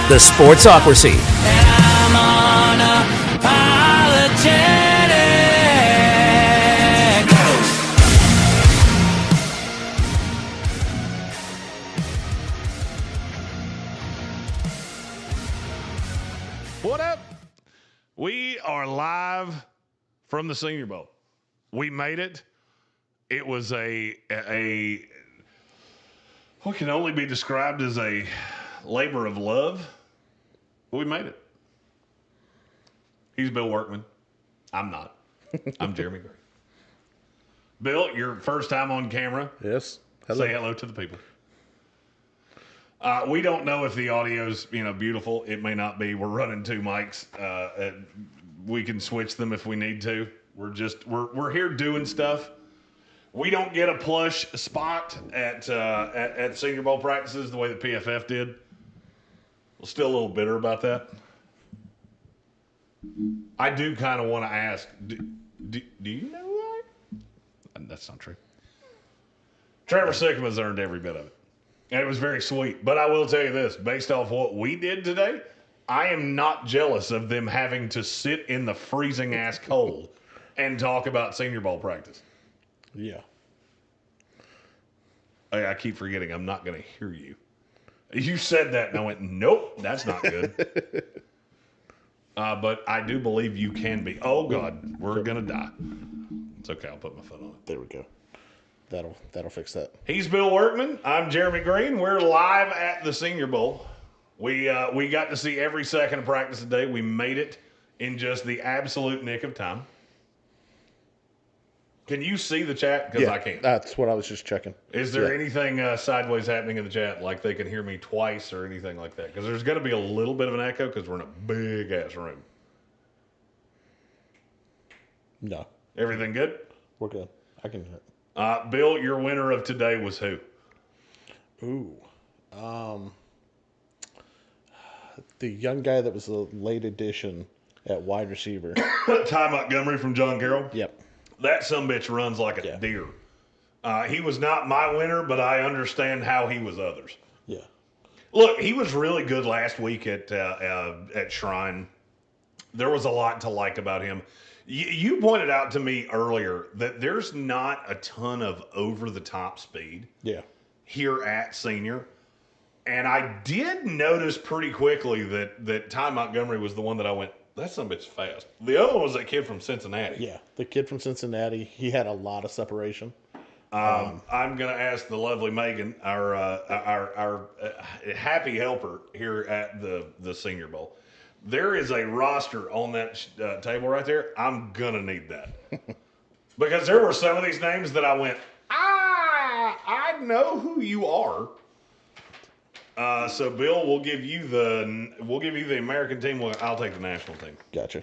the Sportsocracy. I'm unapologetic. What up? We are live from the Senior Bowl. We made it. It was a what can only be described as a labor of love. We made it. He's Bill Workman. I'm not. I'm Jeremy Greene. Bill, your first time on camera. Yes. Hello. Say hello to the people. We don't know if the audio's beautiful. It may not be. We're running two mics. We can switch them if we need to. We're here doing stuff. We don't get a plush spot at Senior Bowl practices the way that PFF did. We're still a little bitter about that. I do kind of want to ask, do you know why? That's not true. Trevor Sickman's earned every bit of it. And it was very sweet. But I will tell you this, based off what we did today, I am not jealous of them having to sit in the freezing ass cold and talk about Senior Bowl practice. Yeah. I keep forgetting I'm not going to hear you. You said that and I went, nope, that's not good. But I do believe you can be. Oh, God, we're going to die. It's okay. I'll put my foot on it. There we go. That'll fix that. He's Bill Workman. I'm Jeremy Greene. We're live at the Senior Bowl. We got to see every second of practice today. We made it in just the absolute nick of time. Can you see the chat? Because I can't. That's what I was just checking. Is there anything sideways happening in the chat, like they can hear me twice or anything like that? Because there's going to be a little bit of an echo because we're in a big-ass room. No. Everything good? We're good. I can hear it. Bill, your winner of today was who? Ooh. The young guy that was a late addition at wide receiver. Ty Montgomery from John Carroll? Yep. That sumbitch runs like a deer. He was not my winner, but I understand how he was others. Yeah. Look, he was really good last week at Shrine. There was a lot to like about him. You pointed out to me earlier that there's not a ton of over-the-top speed here at Senior. And I did notice pretty quickly that Ty Montgomery was the one that I went, that sumbitch fast. The other one was that kid from Cincinnati. Yeah, the kid from Cincinnati. He had a lot of separation. I'm going to ask the lovely Megan, our happy helper here at the Senior Bowl. There is a roster on that table right there. I'm going to need that. Because there were some of these names that I went, I know who you are. So Bill, we'll give you the American team. I'll take the national team. Gotcha.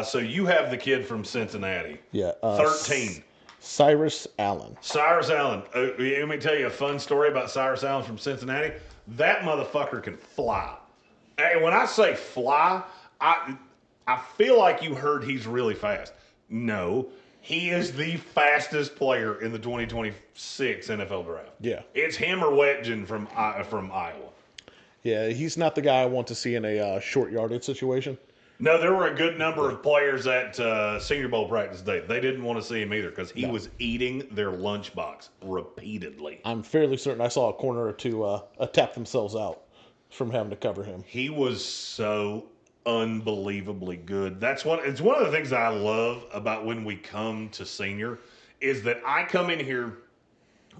So you have the kid from Cincinnati. Yeah. 13. Cyrus Allen. Cyrus Allen. Let me tell you a fun story about Cyrus Allen from Cincinnati. That motherfucker can fly. And when I say fly, I feel like you heard he's really fast. No, he is the fastest player in the 2026 NFL draft. Yeah. It's him or Wetjen from Iowa. Yeah, he's not the guy I want to see in a short yardage situation. No, there were a good number of players at Senior Bowl practice day. They didn't want to see him either because he was eating their lunchbox repeatedly. I'm fairly certain I saw a corner or two tap themselves out from having to cover him. He was so unbelievably good. It's one of the things that I love about when we come to Senior is that I come in here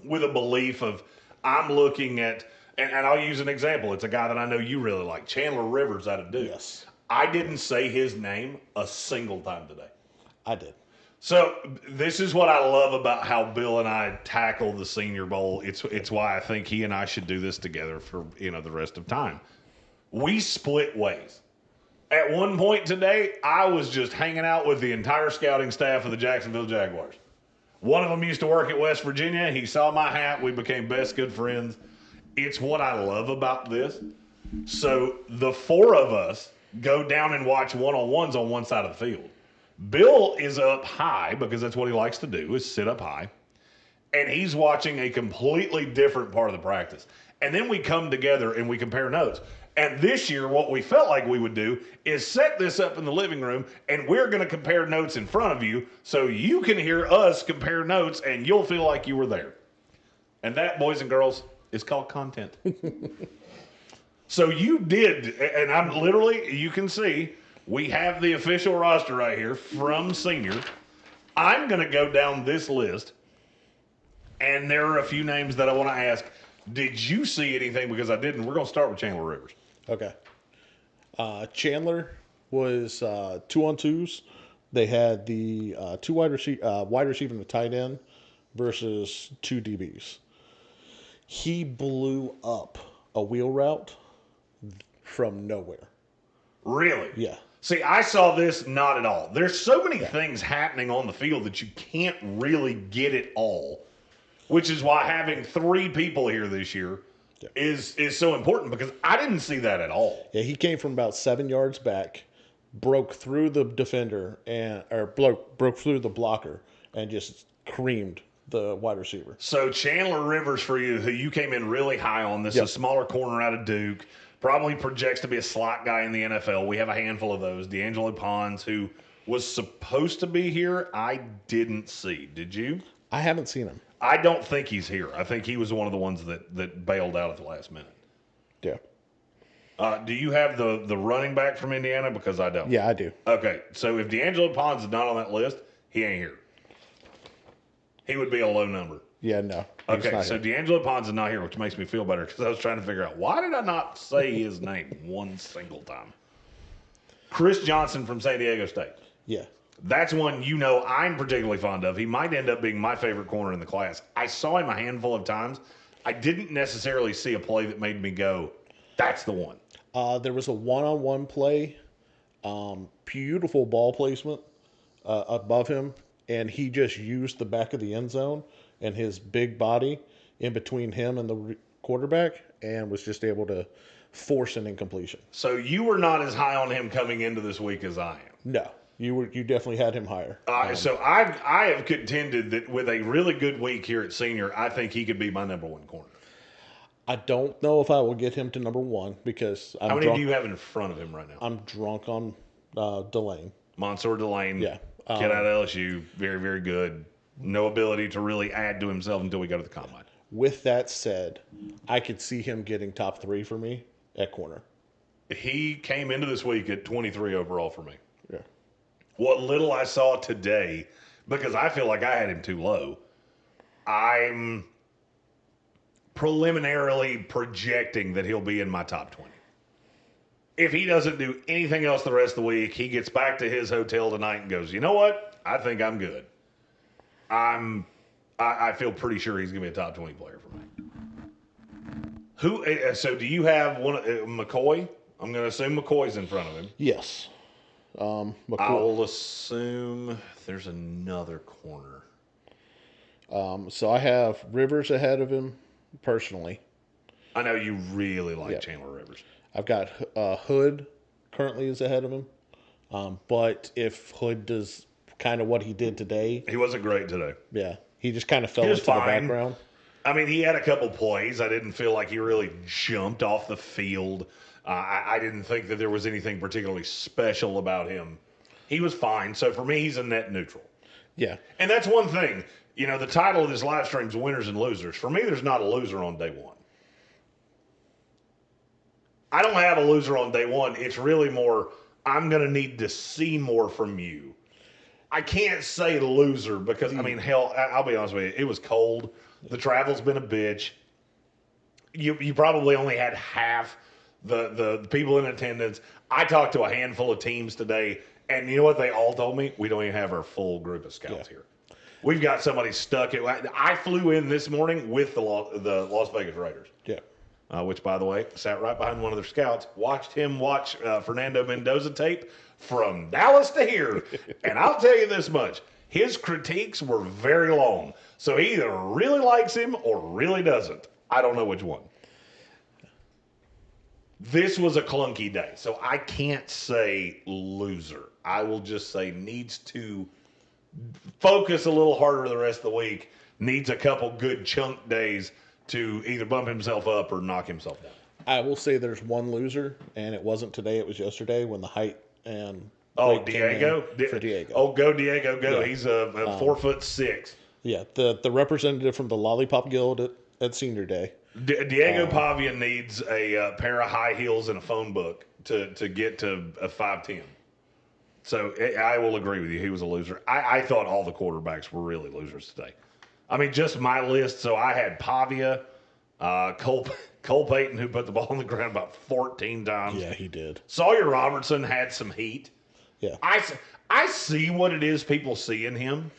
with a belief of I'm looking at, and I'll use an example. It's a guy that I know you really like, Chandler Rivers out of Duke. Yes. I didn't say his name a single time today. I did. So this is what I love about how Bill and I tackle the Senior Bowl. It's why I think he and I should do this together for the rest of time. We split ways. At one point today, I was just hanging out with the entire scouting staff of the Jacksonville Jaguars. One of them used to work at West Virginia. He saw my hat. We became best good friends. It's what I love about this. So the four of us go down and watch one-on-ones on one side of the field. Bill is up high because that's what he likes to do, is sit up high. And he's watching a completely different part of the practice. and then we come together and we compare notes. And this year, what we felt like we would do is set this up in the living room, and we're going to compare notes in front of you so you can hear us compare notes, and you'll feel like you were there. And that, boys and girls, is called content. So you did, and I'm literally, you can see, we have the official roster right here from Senior. I'm going to go down this list, and there are a few names that I want to ask. Did you see anything? Because I didn't. We're going to start with Chandler Rivers. Okay. Chandler was 2-on-2s. They had the two wide receiver and the tight end versus 2 DBs. He blew up a wheel route from nowhere. Really? Yeah. See, I saw this not at all. There's so many things happening on the field that you can't really get it all, which is why having 3 people here this year is so important, because I didn't see that at all. Yeah, he came from about 7 yards back, broke through the defender broke through the blocker and just creamed the wide receiver. So Chandler Rivers for you, who you came in really high on. This is a smaller corner out of Duke. Probably projects to be a slot guy in the NFL. We have a handful of those. D'Angelo Pons, who was supposed to be here, I didn't see. Did you? I haven't seen him. I don't think he's here. I think he was one of the ones that bailed out at the last minute. Yeah. Do you have the running back from Indiana? Because I don't. Yeah, I do. Okay, so if D'Angelo Pons is not on that list, he ain't here. He would be a low number. Yeah, no. Okay, so D'Angelo Pons is not here, which makes me feel better, because I was trying to figure out, why did I not say his name one single time? Chris Johnson from San Diego State. Yeah. That's one I'm particularly fond of. He might end up being my favorite corner in the class. I saw him a handful of times. I didn't necessarily see a play that made me go, that's the one. There was a one-on-one play, beautiful ball placement above him, and he just used the back of the end zone and his big body in between him and the quarterback, and was just able to force an incompletion. So you were not as high on him coming into this week as I am. No, you definitely had him higher. So I have contended that with a really good week here at Senior, I think he could be my number 1 corner. I don't know if I will get him to number 1 because How many do you have in front of him right now? I'm drunk on Delane. Mansour Delane. Yeah. Kid out of LSU. Very, very good. No ability to really add to himself until we go to the combine. With that said, I could see him getting top 3 for me at corner. He came into this week at 23 overall for me. Yeah. What little I saw today, because I feel like I had him too low, I'm preliminarily projecting that he'll be in my top 20. If he doesn't do anything else the rest of the week, he gets back to his hotel tonight and goes, you know what? I think I'm good. I feel pretty sure he's going to be a top 20 player for me. So do you have one McCoy? I'm going to assume McCoy's in front of him. Yes. McCoy. I'll assume there's another corner. So I have Rivers ahead of him personally. I know you really like Chandler Rivers. I've got Hood currently is ahead of him. But if Hood does kind of what he did today. He wasn't great today. Yeah. He just kind of fell into the background. I mean, he had a couple plays. I didn't feel like he really jumped off the field. I didn't think that there was anything particularly special about him. He was fine. So for me, he's a net neutral. Yeah. And that's one thing. The title of this live stream is Winners and Losers. For me, there's not a loser on day 1. I don't have a loser on day 1. It's really more, I'm going to need to see more from you. I can't say loser because, hell, I'll be honest with you. It was cold. The travel's been a bitch. You probably only had half the people in attendance. I talked to a handful of teams today, and you know what they all told me? We don't even have our full group of scouts here. We've got somebody stuck. I flew in this morning with the Las Vegas Raiders. Yeah. Which, by the way, sat right behind one of their scouts, watched him watch Fernando Mendoza tape from Dallas to here. And I'll tell you this much. His critiques were very long. So he either really likes him or really doesn't. I don't know which one. This was a clunky day. So I can't say loser. I will just say needs to focus a little harder the rest of the week. Needs a couple good chunk days to either bump himself up or knock himself down. I will say there's one loser, and it wasn't today. It was yesterday when the height and weight came Diego? in for Diego. Oh, go Diego, go. Yeah. He's a 4'6". Yeah, the representative from the Lollipop Guild at Senior Day. Diego Pavia needs a pair of high heels and a phone book to get to a 5'10". So I will agree with you. He was a loser. I thought all the quarterbacks were really losers today. I mean, just my list. So I had Pavia, Cole Payton, who put the ball on the ground about 14 times. Yeah, he did. Sawyer Robertson had some heat. Yeah. I see what it is people see in him.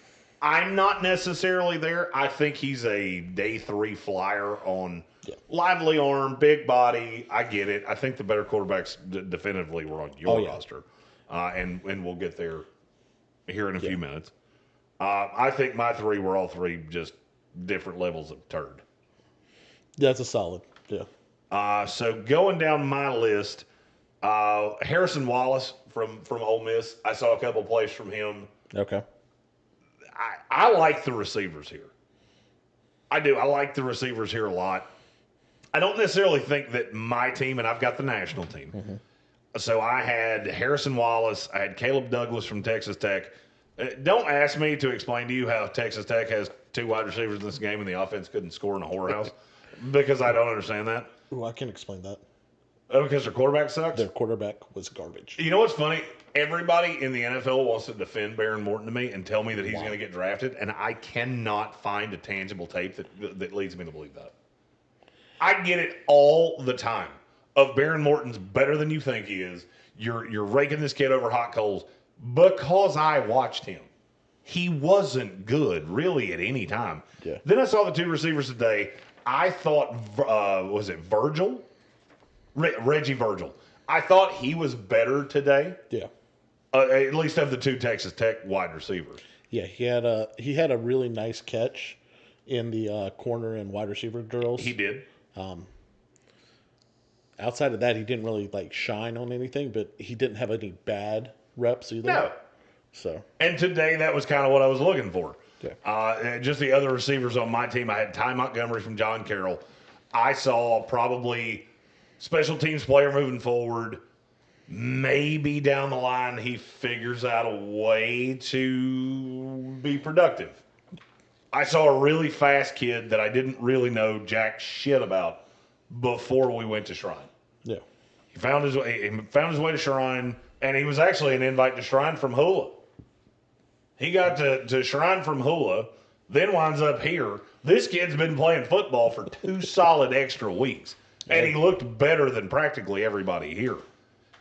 I'm not necessarily there. I think he's a day 3 flyer on lively arm, big body. I get it. I think the better quarterbacks definitively were on your roster. And we'll get there here in a few minutes. I think my 3 were all 3 just different levels of turd. That's a solid. Yeah. So going down my list, Harrison Wallace from Ole Miss. I saw a couple plays from him. Okay. I like the receivers here. I do. I like the receivers here a lot. I don't necessarily think that my team, and I've got the national team. Mm-hmm. So I had Harrison Wallace. I had Caleb Douglas from Texas Tech. Don't ask me to explain to you how Texas Tech has 2 wide receivers in this game and the offense couldn't score in a whorehouse because I don't understand that. Well, I can explain that. Because their quarterback sucks? Their quarterback was garbage. You know what's funny? Everybody in the NFL wants to defend Baron Morton to me and tell me that he's going to get drafted, and I cannot find a tangible tape that leads me to believe that. I get it all the time. Of Baron Morton's better than you think he is. You're raking this kid over hot coals because I watched him. He wasn't good really at any time. Yeah. Then I saw the 2 receivers today. I thought, was it Virgil? Reggie Virgil. I thought he was better today. Yeah. At least of the 2 Texas Tech wide receivers. Yeah, he had a really nice catch in the corner and wide receiver drills. He did. Outside of that, he didn't really shine on anything, but he didn't have any bad reps either. No. So. And today, that was kind of what I was looking for. Yeah. Just the other receivers on my team, I had Ty Montgomery from John Carroll. I saw probably special teams player moving forward. Maybe down the line he figures out a way to be productive. I saw a really fast kid that I didn't really know jack shit about before we went to Shrine. Yeah. He found his way to Shrine, and he was actually an invite to Shrine from Hula. He got to Shrine from Hula, then winds up here. This kid's been playing football for 2 solid extra weeks, and he looked better than practically everybody here.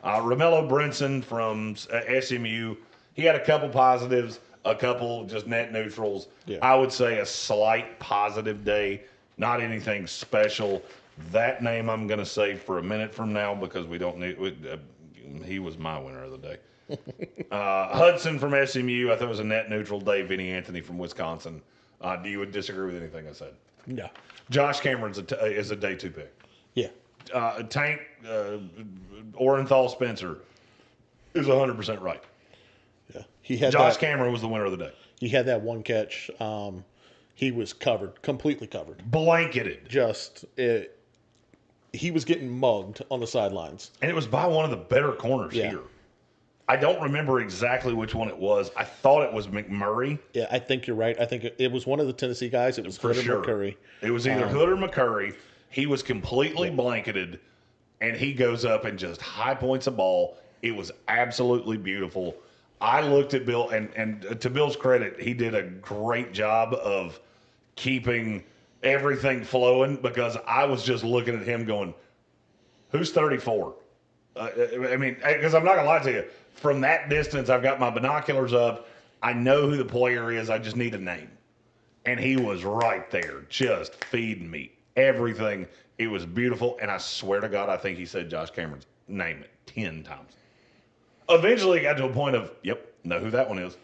Romello Brinson from SMU, he had a couple positives, a couple just net neutrals. Yeah. I would say a slight positive day, not anything special. That name I'm going to save for a minute from now because we don't need. He was my winner of the day. Hudson from SMU, I thought it was a net neutral day. Vinny Anthony from Wisconsin. Do you disagree with anything I said? No. Josh Cameron's is a day 2 pick. Yeah. Tank Orenthal Spencer is 100% right. Yeah. He had Josh Cameron was the winner of the day. He had that one catch. He was covered, completely covered. Blanketed. He was getting mugged on the sidelines. And it was by one of the better corners here. I don't remember exactly which one it was. I thought it was McMurray. Yeah, I think you're right. I think it was one of the Tennessee guys. It was For Hood or McCurry. It was either Hood or McCurry. He was completely blanketed, and he goes up and just high points a ball. It was absolutely beautiful. I looked at Bill, and to Bill's credit, he did a great job of keeping everything flowing because I was just looking at him going, who's 34? I mean, because I'm not going to lie to you. From that distance, I've got my binoculars up. I know who the player is. I just need a name. And he was right there, just feeding me everything. It was beautiful. And I swear to God, I think he said Josh Cameron's name 10 times. Eventually, it got to a point of, yep, know who that one is.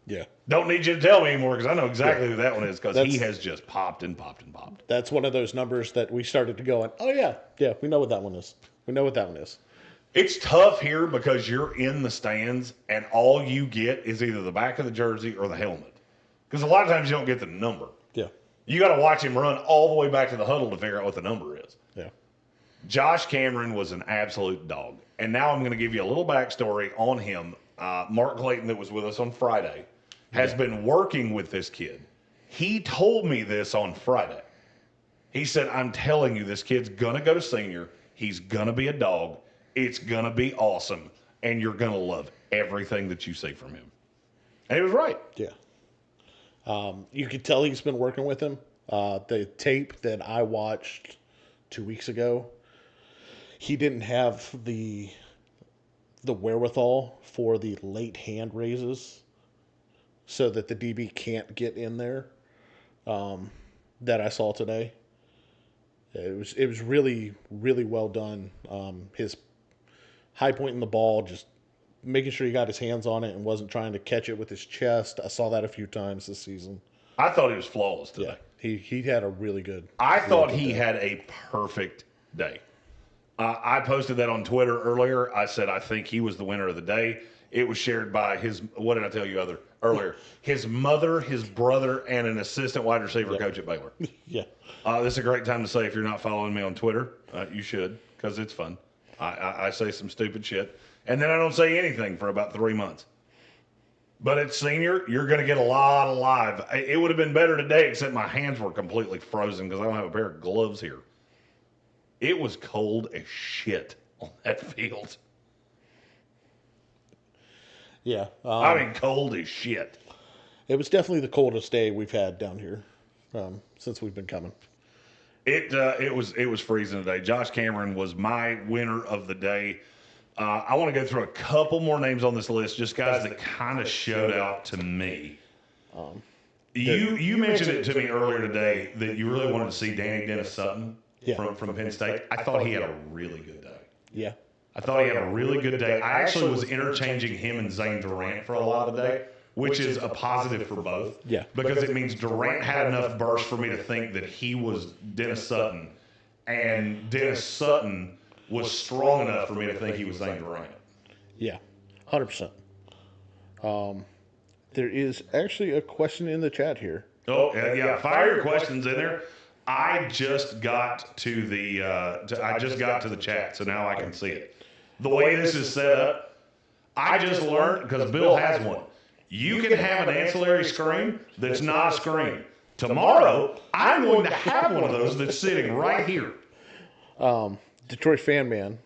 Yeah. Don't need you to tell me anymore because I know exactly who that one is because he has just popped and popped and popped. That's one of those numbers that we started to go on. Oh, yeah. Yeah, we know what that one is. We know what that one is. It's tough here because you're in the stands and all you get is either the back of the jersey or the helmet. Because a lot of times you don't get the number. Yeah. You got to watch him run all the way back to the huddle to figure out what the number is. Yeah. Josh Cameron was an absolute dog. And now I'm going to give you a little backstory on him. Mark Clayton, that was with us on Friday, has been working with this kid. He told me this on Friday. He said, I'm telling you, this kid's going to go to senior. He's going to be a dog. It's going to be awesome. And you're going to love everything that you see from him. And he was right. Yeah. You could tell he's been working with him. The tape that I watched 2 weeks ago, he didn't have the wherewithal for the late hand raises so that the DB can't get in there that I saw today. It was really, really well done. His high point in the ball, just making sure he got his hands on it and wasn't trying to catch it with his chest. I saw that a few times this season. I thought he was flawless today. Yeah, he had a really good. I thought he had a perfect day. I posted that on Twitter earlier. I said I think he was the winner of the day. It was shared by his, what did I tell you earlier? His mother, his brother, and an assistant wide receiver coach at Baylor. Yeah. This is a great time to say if you're not following me on Twitter, you should, because it's fun. I say some stupid shit, and then I don't say anything for about 3 months. But at senior, you're going to get a lot of live. It would have been better today, except my hands were completely frozen because I don't have a pair of gloves here. It was cold as shit on that field. Yeah. I mean, cold as shit. It was definitely the coldest day we've had down here since we've been coming. It was freezing today. Josh Cameron was my winner of the day. I want to go through a couple more names on this list, just guys that kind of showed out to me. You mentioned it to me earlier today that you really wanted to see Danny Dennis Sutton from Penn State. I thought he had a really good day. Yeah. I thought he had a really good day. I actually was interchanging him and Zane Durant for a lot of the day, which is a positive for both. Yeah. Because it means Durant had enough burst for me to think that he was Dennis Sutton, and Dennis Sutton was strong enough for me to think he was Zane Durant. Yeah, 100%. There is actually a question in the chat here. Oh, yeah. Fire your questions in there. I just got to the chat, so now I can see it. The way this is set up, I just learned, because Bill has one, you can have an ancillary screen that's not a screen. Tomorrow, I'm going to have one of those that's sitting right here. Detroit Fan Man,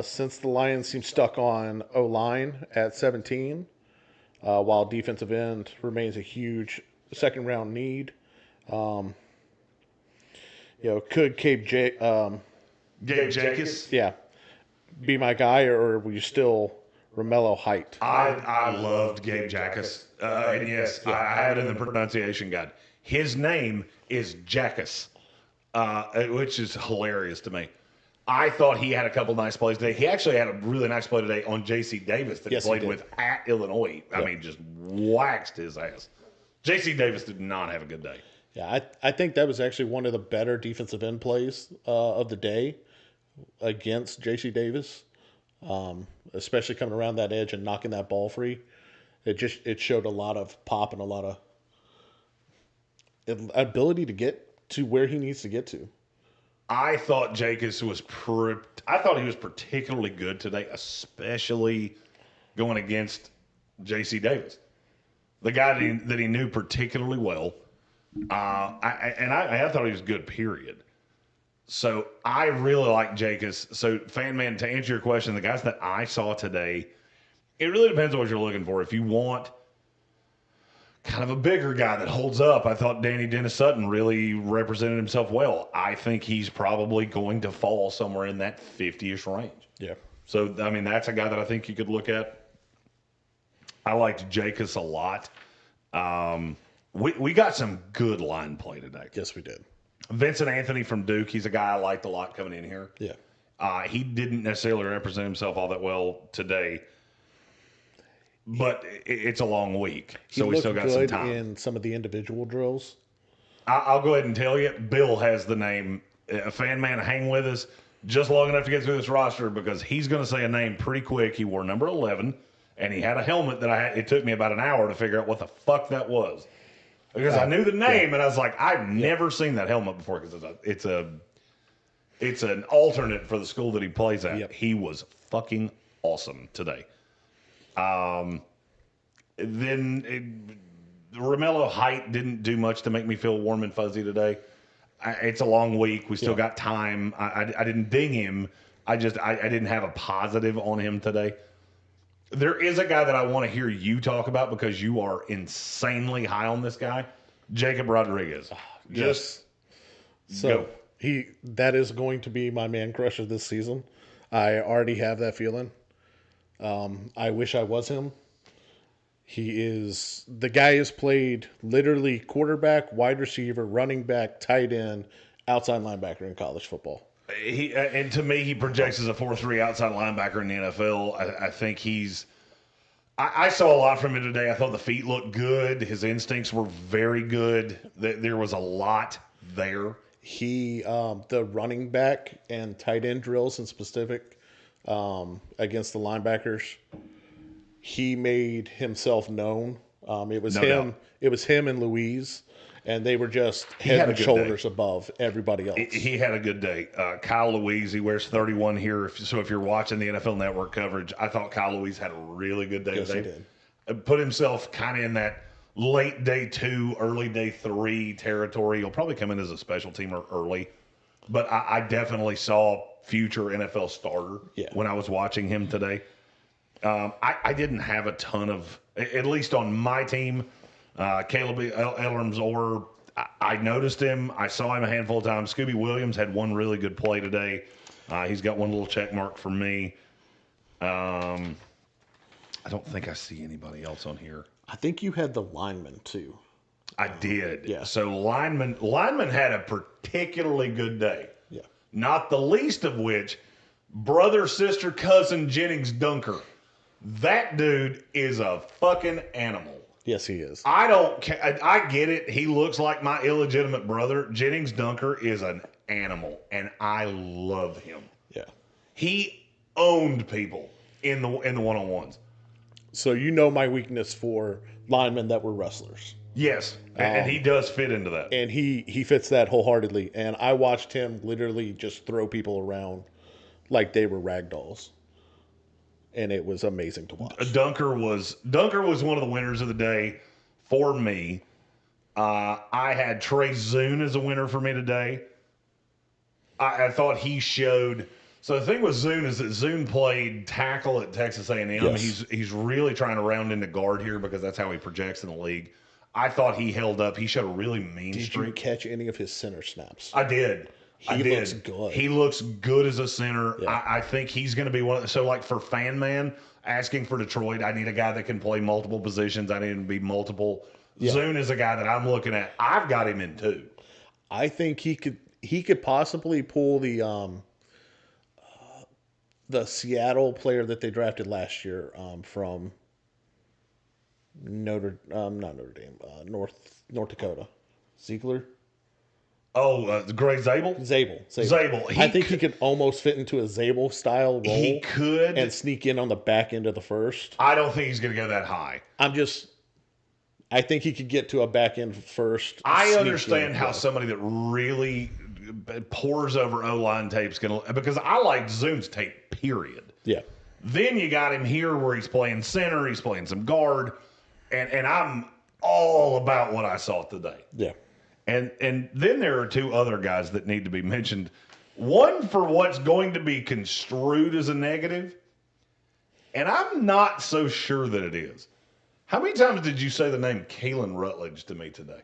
since the Lions seem stuck on O-line at 17, while defensive end remains a huge second-round need, could Gabe Jacobs? Be my guy, or were you still Romello Height? I loved Gabe Jacobs. And yes, I had it in the pronunciation guide. His name is Jacobs, which is hilarious to me. I thought he had a couple nice plays today. He actually had a really nice play today on J.C. Davis that he played with at Illinois. I mean, just waxed his ass. J.C. Davis did not have a good day. Yeah, I think that was actually one of the better defensive end plays of the day against J.C. Davis, especially coming around that edge and knocking that ball free. It showed a lot of pop and a lot of ability to get to where he needs to get to. I thought Jacobs was particularly good today, especially going against J.C. Davis, the guy that he knew particularly well. I thought he was good, period. So I really like Jacobs. So, Fan Man, to answer your question, the guys that I saw today, it really depends on what you're looking for. If you want kind of a bigger guy that holds up, I thought Danny Dennis Sutton really represented himself well. I think he's probably going to fall somewhere in that 50-ish range. Yeah. So, I mean, that's a guy that I think you could look at. I liked Jacobs a lot. We got some good line play today. Yes, we did. Vincent Anthony from Duke, he's a guy I liked a lot coming in here. Yeah. He didn't necessarily represent himself all that well today, but it's a long week, so we still got some time. In some of the individual drills. I'll go ahead and tell you, Bill has the name. Fan Man, hang with us just long enough to get through this roster, because he's going to say a name pretty quick. He wore number 11, and he had a helmet that it took me about an hour to figure out what the fuck that was. because I knew the name, and I was like, I've never seen that helmet before because it's an alternate for the school that he plays at. Yep. He was fucking awesome today. Then Romello height didn't do much to make me feel warm and fuzzy today. It's a long week. We still got time. I didn't ding him. I didn't have a positive on him today. There is a guy that I want to hear you talk about because you are insanely high on this guy, Jacob Rodriguez. Just go. That is going to be my man crush of this season. I already have that feeling. I wish I was him. The guy has played literally quarterback, wide receiver, running back, tight end, outside linebacker in college football. And to me, he projects as a 4-3 outside linebacker in the NFL. I think I saw a lot from him today. I thought the feet looked good. His instincts were very good. There was a lot there. The running back and tight end drills in specific against the linebackers, he made himself known. It was him and Louise, and they were just head and shoulders above everybody else. He had a good day. Kyle Louise, he wears 31 here. So if you're watching the NFL Network coverage, I thought Kyle Louise had a really good day today. He did. Put himself kind of in that late day 2, early day 3 territory. He'll probably come in as a special teamer early. But I definitely saw future NFL starter when I was watching him today. I didn't have a ton of, at least on my team, Caleb Ellerms, or I noticed him. I saw him a handful of times. Scooby Williams had one really good play today. He's got one little check mark for me. I don't think I see anybody else on here. I think you had the lineman too. I did. Yeah. So lineman had a particularly good day. Yeah. Not the least of which, brother, sister, cousin Jennings Dunker. That dude is a fucking animal. Yes, he is. I get it. He looks like my illegitimate brother. Jennings Dunker is an animal, and I love him. Yeah. He owned people in the one-on-ones. So you know my weakness for linemen that were wrestlers. Yes, and he does fit into that. And he fits that wholeheartedly. And I watched him literally just throw people around like they were rag dolls. And it was amazing to watch. Dunker was one of the winners of the day for me. I had Trey Zune as a winner for me today. I thought he showed. So the thing with Zune is that Zune played tackle at Texas A&M. Yes. He's really trying to round into guard here because that's how he projects in the league. I thought he held up. He showed a really mean streak. Did you catch any of his center snaps? I did. He looks good. He looks good as a center. Yeah. I think he's going to be one of so like for fan man asking for Detroit, I need a guy that can play multiple positions. I need him to be multiple. Yeah. Zune is a guy that I'm looking at. I've got him in 2. I think he could possibly pull the Seattle player that they drafted last year from not Notre Dame, North Dakota, Ziegler. Oh, Greg Zabel? Zabel. I think he could almost fit into a Zabel style role. He could. And sneak in on the back end of the first. I don't think he's going to go that high. I think he could get to a back end first. I understand how somebody that really pores over O-line tape's going to, because I like Zune's tape, period. Yeah. Then you got him here where he's playing center, he's playing some guard, and I'm all about what I saw today. Yeah. And then there are 2 other guys that need to be mentioned. One for what's going to be construed as a negative, and I'm not so sure that it is. How many times did you say the name Kalen Rutledge to me today?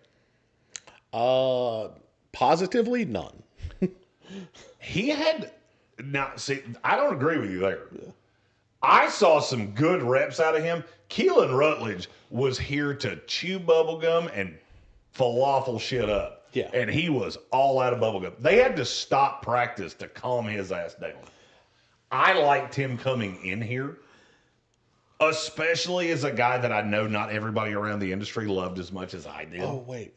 Positively none. He had now see, I don't agree with you there. Yeah. I saw some good reps out of him. Keelan Rutledge was here to chew bubblegum and falafel shit up. Yeah. And he was all out of bubblegum. They had to stop practice to calm his ass down. I liked him coming in here, especially as a guy that I know not everybody around the industry loved as much as I did. Oh, wait.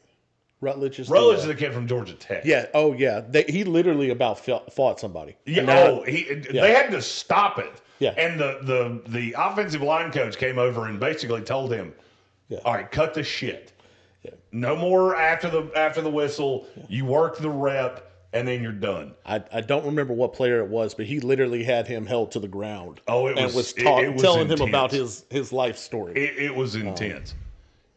Rutledge is the kid from Georgia Tech. Yeah. Oh, yeah. He literally about fought somebody. Yeah. They had to stop it. Yeah. And the offensive line coach came over and basically told him, all right, cut the shit. No more after the whistle. You work the rep, and then you're done. I don't remember what player it was, but he literally had him held to the ground. Oh, it was was telling him intense. about his life story. It was intense.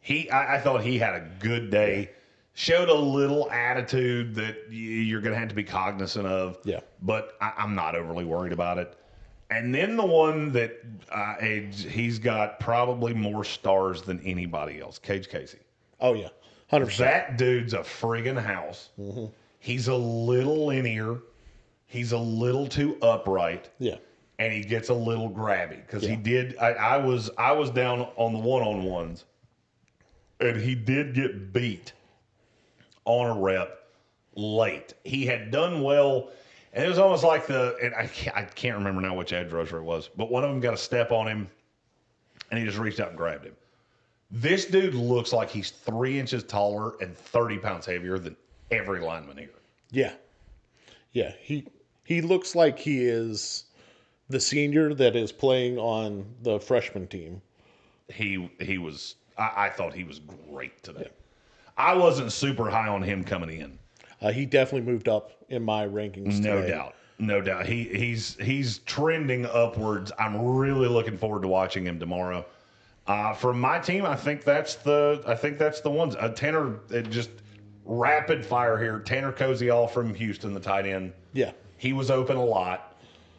I thought he had a good day. Showed a little attitude that you're going to have to be cognizant of. Yeah. But I'm not overly worried about it. And then the one that he's got probably more stars than anybody else, Cage Casey. Oh, yeah. 100%. That dude's a friggin' house. Mm-hmm. He's a little linear. He's a little too upright. Yeah. And he gets a little grabby because he did. I was down on the one-on-ones, and he did get beat on a rep late. He had done well, and it was almost like I can't remember now which edge rusher it was, but one of them got a step on him, and he just reached out and grabbed him. This dude looks like he's 3 inches taller and 30 pounds heavier than every lineman here. Yeah. Yeah. He looks like he is the senior that is playing on the freshman team. He was. I thought he was great today. Yeah. I wasn't super high on him coming in. He definitely moved up in my rankings. No doubt. He's trending upwards. I'm really looking forward to watching him tomorrow. From my team, I think that's the ones. Tanner, just rapid fire here. Tanner Koziol from Houston, the tight end. Yeah, he was open a lot.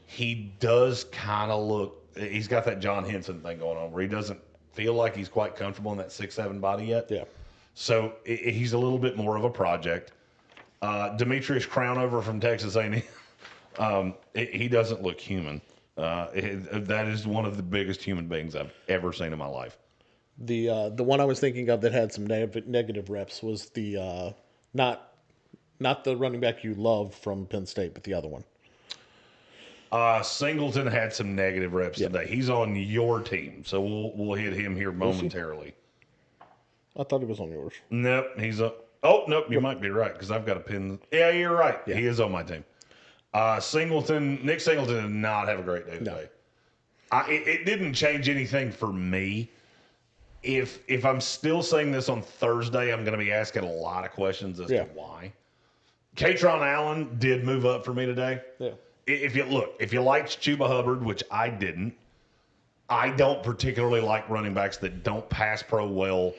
He does kind of look. He's got that John Henson thing going on where he doesn't feel like he's quite comfortable in that 6'7" body yet. Yeah. So he's a little bit more of a project. Demetrius Crownover from Texas A&M, he doesn't look human. That is one of the biggest human beings I've ever seen in my life. The one I was thinking of that had some negative reps was the not the running back you love from Penn State, but the other one. Singleton had some negative reps today. He's on your team, so we'll hit him here momentarily. I thought he was on yours. Nope, he's up. Oh, nope, you might be right because I've got a pin. Yeah, you're right. Yeah. He is on my team. Nick Singleton did not have a great day today. No. It didn't change anything for me. If I'm still saying this on Thursday, I'm going to be asking a lot of questions as to why. Kaytron Allen did move up for me today. Yeah. If you liked Chuba Hubbard, which I didn't, I don't particularly like running backs that don't pass pro well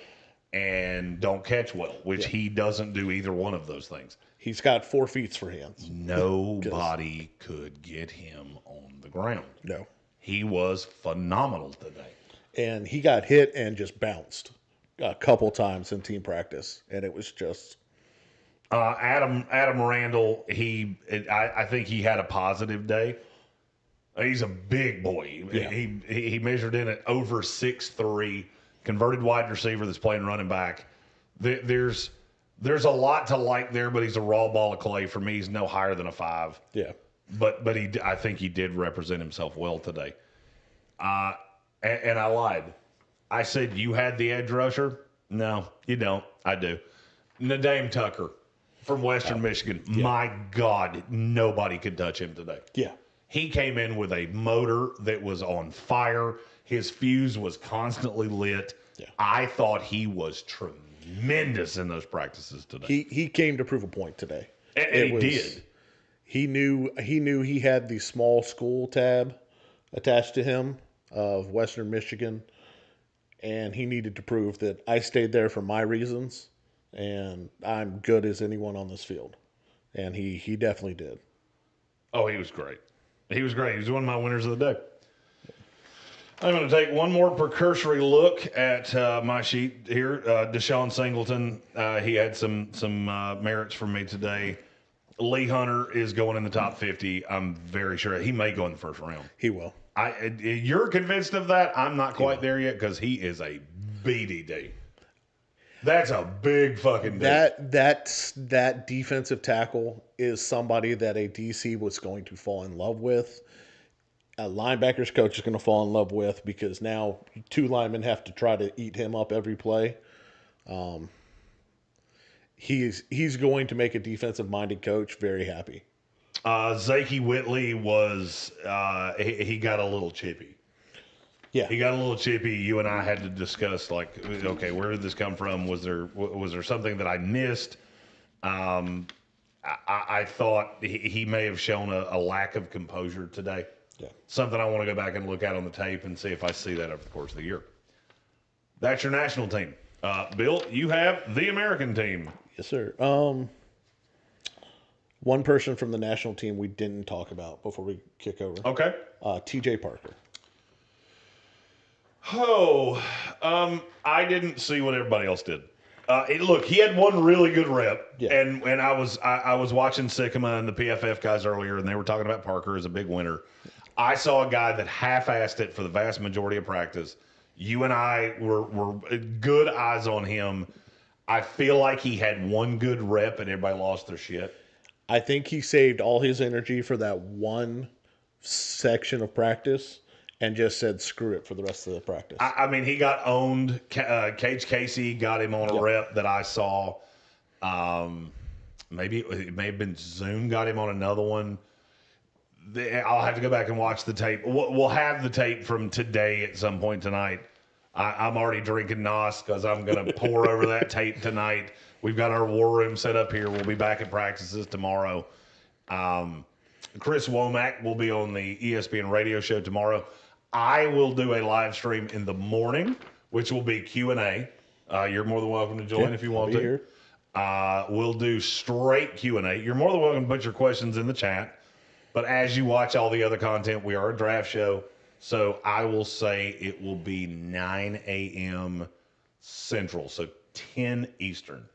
and don't catch well, which he doesn't do either one of those things. He's got 4 feet for hands. Nobody could get him on the ground. No. He was phenomenal today. And he got hit and just bounced a couple times in team practice, and it was just... Adam Randall, I think he had a positive day. He's a big boy. Yeah. He measured in at over 6'3", converted wide receiver that's playing running back. There's a lot to like there, but he's a raw ball of clay. For me, he's no higher than a 5. Yeah. But I think he did represent himself well today. And I lied. I said you had the edge rusher. No, you don't. I do. Nadeem Tucker from Western Michigan. Yeah. My God, nobody could touch him today. Yeah. He came in with a motor that was on fire. His fuse was constantly lit. Yeah. I thought he was tremendous in those practices today. He came to prove a point today. And he did. He knew he had the small school tab attached to him of Western Michigan, and he needed to prove that I stayed there for my reasons, and I'm good as anyone on this field. And he definitely did. Oh, he was great. He was great. He was one of my winners of the day. I'm going to take one more precursory look at my sheet here. Deshaun Singleton, he had some merits for me today. Lee Hunter is going in the top 50. I'm very sure. He may go in the first round. He will. You're convinced of that? I'm not quite there yet because he is a BDD. That's a big fucking deal. That defensive tackle is somebody that a DC was going to fall in love with. A linebacker's coach is going to fall in love with because now 2 linemen have to try to eat him up every play. He's going to make a defensive-minded coach very happy. Zakey Whitley was he got a little chippy. Yeah. He got a little chippy. You and I had to discuss, like, okay, where did this come from? Was there something that I missed? I thought he may have shown a lack of composure today. Yeah. Something I want to go back and look at on the tape and see if I see that over the course of the year. That's your national team. Bill, you have the American team. Yes, sir. One person from the national team we didn't talk about before we kick over. Okay. TJ Parker. Oh, I didn't see what everybody else did. Look, he had one really good rep, Yeah. and I was watching Sycamore and the PFF guys earlier, and they were talking about Parker as a big winner. I saw a guy that half-assed it for the vast majority of practice. You and I were good eyes on him. I feel like he had one good rep, and everybody lost their shit. I think he saved all his energy for that one section of practice and just said, screw it for the rest of the practice. I mean, he got owned. Cage Casey got him on a rep that I saw. Maybe it may have been Zoom got him on another one. I'll have to go back and watch the tape. We'll have the tape from today at some point tonight. I'm already drinking NOS because I'm going to pour over that tape tonight. We've got our war room set up here. We'll be back at practices tomorrow. Chris Womack will be on the ESPN radio show tomorrow. I will do a live stream in the morning, which will be Q&A. You're more than welcome to join if you want to. Here. We'll do straight Q&A. You're more than welcome to put your questions in the chat. But as you watch all the other content, we are a draft show. So I will say it will be 9 a.m. Central, so 10 Eastern.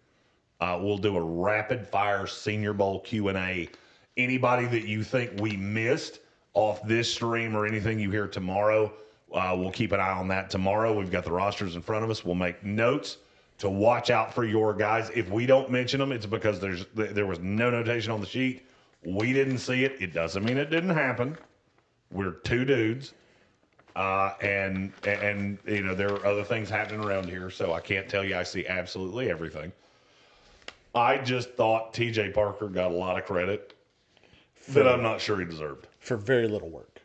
We'll do a rapid-fire Senior Bowl Q&A. Anybody that you think we missed off this stream or anything you hear tomorrow, we'll keep an eye on that tomorrow. We've got the rosters in front of us. We'll make notes to watch out for your guys. If we don't mention them, it's because there was no notation on the sheet. We didn't see it. It doesn't mean it didn't happen. We're two dudes. And you know, there are other things happening around here, so I can't tell you I see absolutely everything. I just thought TJ Parker got a lot of credit that I'm not sure he deserved. For very little work.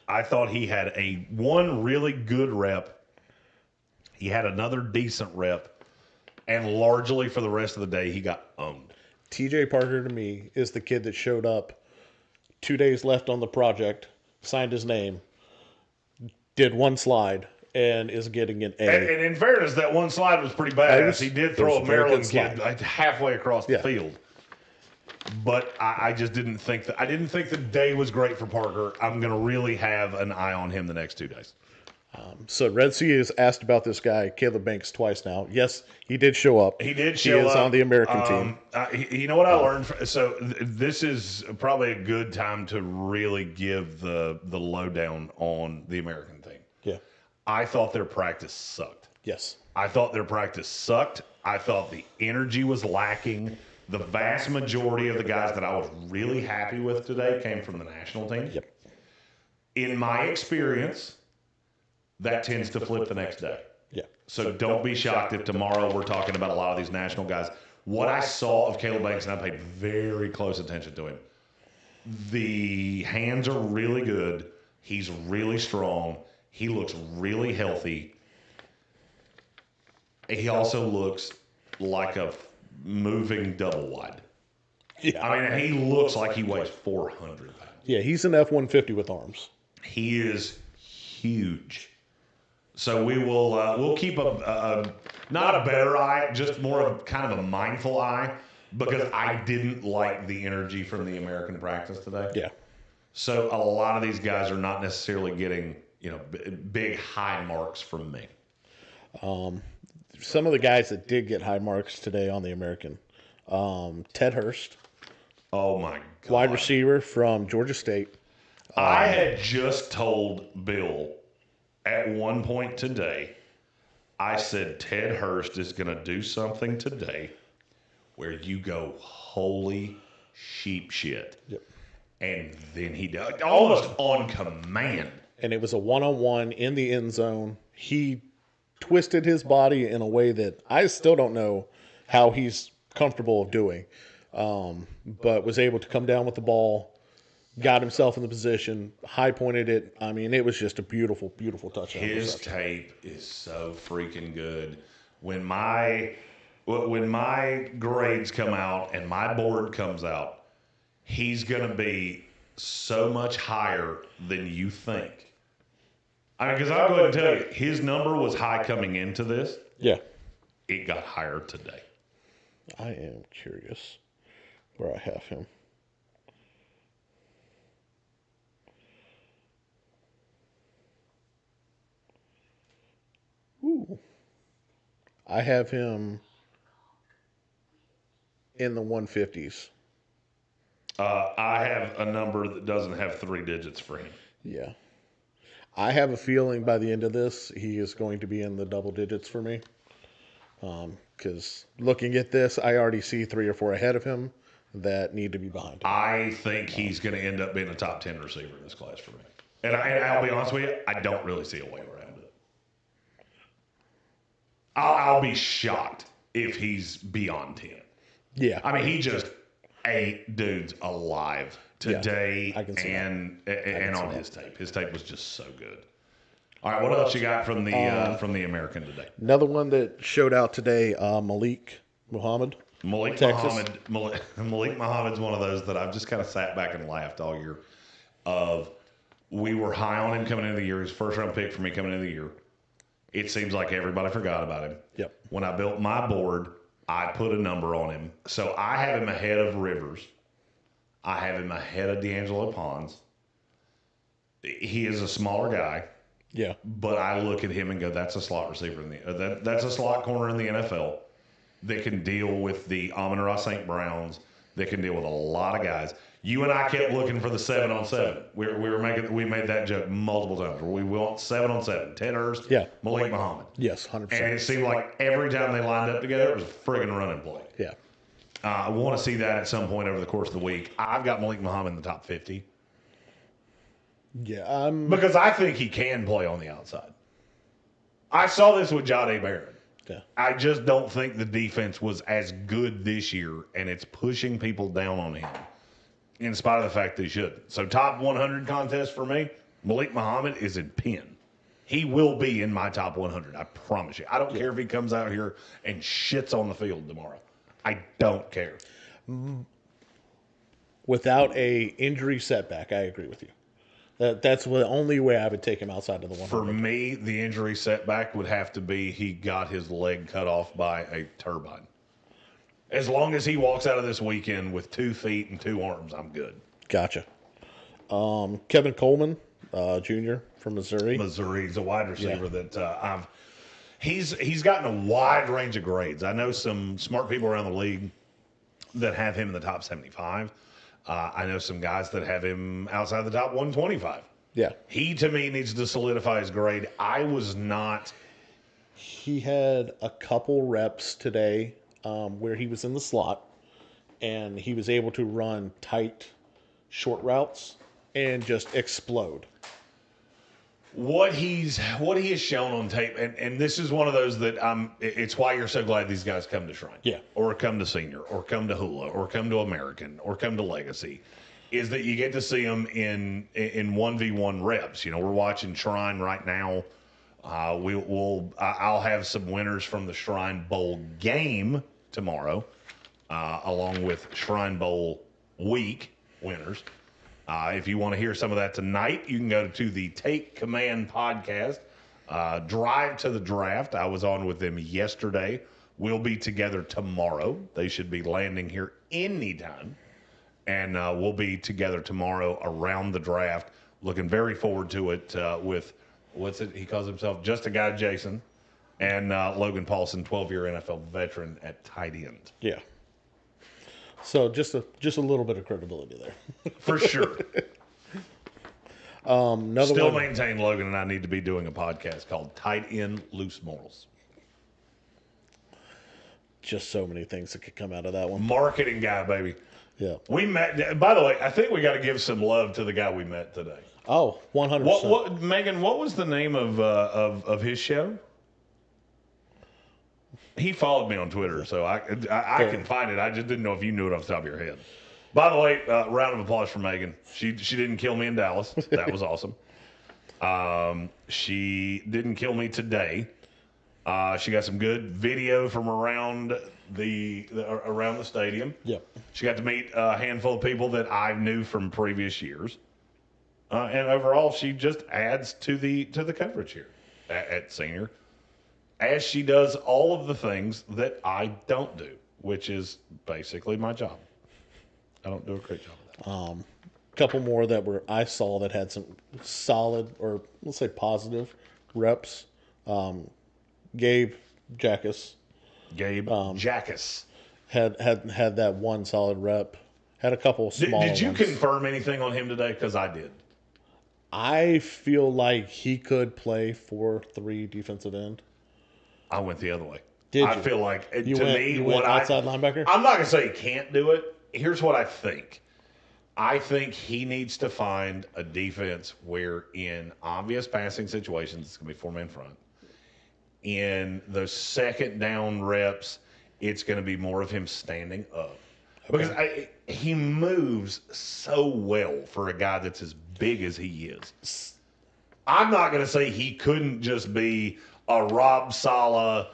I thought he had one really good rep. He had another decent rep. And largely for the rest of the day, he got owned. TJ Parker to me is the kid that showed up 2 days left on the project, signed his name, did one slide, and is getting an A. And in fairness, that one slide was pretty badass. He did throw a Maryland kid halfway across the field. But I just didn't think that. I didn't think the day was great for Parker. I'm going to really have an eye on him the next 2 days. So Red Sea has asked about this guy, Caleb Banks, twice now. Yes, he did show up. He did show up. He is on the American team. You know what I learned? This is probably a good time to really give the lowdown on the American team. Yeah. I thought their practice sucked. Yes. I thought their practice sucked. I thought the energy was lacking. The vast majority of the guys that I was really happy with today came from the national team. Yep. In my experience, that tends to flip the next day. Yeah. So don't be shocked if tomorrow we're talking about a lot of these national guys. What I saw of Caleb Banks, and I paid very close attention to him, the hands are really good. He's really strong. He looks really healthy. He also looks like a moving double wide. Yeah. I mean, he looks like he weighs 400 pounds. Yeah, he's an F-150 with arms. He is huge. So we will we'll keep a not a better eye, just more of kind of a mindful eye, because I didn't like the energy from the American practice today. Yeah. So a lot of these guys are not necessarily getting, you know, big high marks from me. Some of the guys that did get high marks today on the American, Ted Hurst, Oh my God. wide receiver from Georgia State. I had just told Bill at one point today, I said Ted Hurst is going to do something today where you go, holy sheep shit. Yep. And then he did, almost on command. And it was a one-on-one in the end zone. He twisted his body in a way that I still don't know how he's comfortable of doing, but was able to come down with the ball, got himself in the position, high pointed it. I mean, it was just a beautiful, beautiful touchdown. His tape is so freaking good. When my grades come out and my board comes out, he's going to be so much higher than you think. I mean, because I'll go ahead and tell you, his number was high coming into this. Yeah. It got higher today. I am curious where I have him. Ooh. I have him in the 150s. I have a number that doesn't have 3 digits for him. Yeah. I have a feeling by the end of this, he is going to be in the double digits for me. Because looking at this, I already see 3 or 4 ahead of him that need to be behind him. I think he's going to end up being a top 10 receiver in this class for me. And I'll be honest with you, I don't really see a way around it. I'll be shocked if he's beyond 10. Yeah. I mean, he just ate dudes alive today I can see and on his tape. His tape was just so good. All right, what else you got from the American today? Another one that showed out today, Malik Muhammad. Malik Muhammad's one of those that I've just kind of sat back and laughed all year. We were high on him coming into the year. His first round pick for me coming into the year. It seems like everybody forgot about him. Yep. When I built my board, I put a number on him. So I have him ahead of Rivers. I have him ahead of D'Angelo Pons. He is a smaller guy. Yeah. But I look at him and go, that's a slot receiver that's a slot corner in the NFL that can deal with the Amon-Ra St. Browns, that can deal with a lot of guys. You and I kept looking for the 7-on-7. We made that joke multiple times. We want 7-on-7. Ted Hurst, Malik Muhammad. Yes, 100%. And it seemed like every time they lined up together, it was a friggin' running play. Yeah. I want to see that at some point over the course of the week. I've got Malik Muhammad in the top 50. Yeah, because I think he can play on the outside. I saw this with John A. Barron. Yeah. I just don't think the defense was as good this year, and it's pushing people down on him, in spite of the fact they should. So top 100 contest for me, Malik Muhammad is in Penn. He will be in my top 100, I promise you. I don't care if he comes out here and shits on the field tomorrow. I don't care. Without a injury setback, I agree with you. That's the only way I would take him outside of the 100. For me, the injury setback would have to be he got his leg cut off by a turbine. As long as he walks out of this weekend with 2 feet and 2 arms, I'm good. Gotcha. Kevin Coleman, Jr. from Missouri. He's a wide receiver that he's gotten a wide range of grades. I know some smart people around the league that have him in the top 75. I know some guys that have him outside the top 125. Yeah. He, to me, needs to solidify his grade. I was not. He had a couple reps today where he was in the slot, and he was able to run tight, short routes and just explode. What he has shown on tape, and this is one of those that it's why you're so glad these guys come to Shrine. Yeah. Or come to Senior, or come to Hula, or come to American, or come to Legacy, is that you get to see them in 1v1 reps. You know, we're watching Shrine right now. I'll have some winners from the Shrine Bowl game tomorrow, along with Shrine Bowl week winners. If you want to hear some of that tonight, you can go to the Take Command podcast, Drive to the Draft. I was on with them yesterday. We'll be together tomorrow. They should be landing here anytime. And we'll be together tomorrow around the draft. Looking very forward to it with, he calls himself Just a Guy Jason, and Logan Paulson, 12-year NFL veteran at tight end. Yeah. So just a little bit of credibility there. For sure. Maintain Logan and I need to be doing a podcast called Tight End Loose Morals. Just so many things that could come out of that one. Marketing guy, baby. Yeah. We met, by the way, I think we got to give some love to the guy we met today. Oh, 100%. Megan, what was the name of his show? He followed me on Twitter, so I can find it. I just didn't know if you knew it off the top of your head. By the way, round of applause for Megan. She didn't kill me in Dallas. That was awesome. She didn't kill me today. She got some good video from around the stadium. Yep. She got to meet a handful of people that I knew from previous years. And overall, she just adds to the coverage here at Senior, as she does all of the things that I don't do, which is basically my job. I don't do a great job of that. Couple more that I saw that had some solid, or let's say positive reps. Gabe Jackus. Jackus. Had that one solid rep. Had a couple of small Did you ones. confirm anything on him today? Because I did. I feel like he could play 4-3 defensive end. I went the other way. I feel like, you went outside linebacker? I'm not going to say he can't do it. Here's what I think. I think he needs to find a defense where in obvious passing situations, it's going to be 4-man front. In those second down reps, it's going to be more of him standing up. Because he moves so well for a guy that's as big as he is. I'm not going to say he couldn't just be a Rob Saleh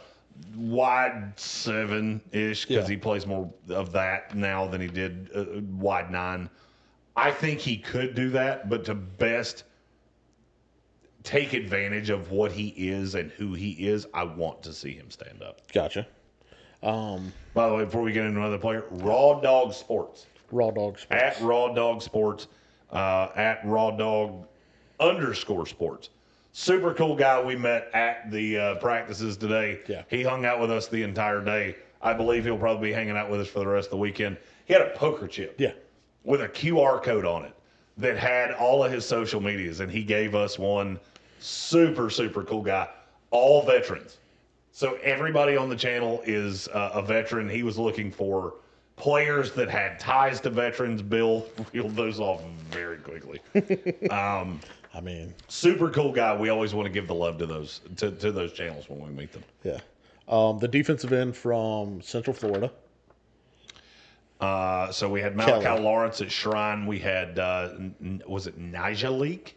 wide 7-ish, because he plays more of that now than he did wide 9. I think he could do that, but to best take advantage of what he is and who he is, I want to see him stand up. Gotcha. By the way, before we get into another player, Raw Dog Sports. Raw Dog Sports. At Raw Dog Sports. At Raw Dog _sports. Super cool guy we met at the practices today. Yeah. He hung out with us the entire day. I believe he'll probably be hanging out with us for the rest of the weekend. He had a poker chip. Yeah. With a QR code on it that had all of his social medias, and he gave us one. Super, super cool guy. All veterans. So everybody on the channel is a veteran. He was looking for players that had ties to veterans. Bill reeled those off very quickly. I mean, super cool guy. We always want to give the love to those to those channels when we meet them. Yeah. The defensive end from Central Florida. So we had Malachi Lawrence at Shrine. We had, was it Nijalik?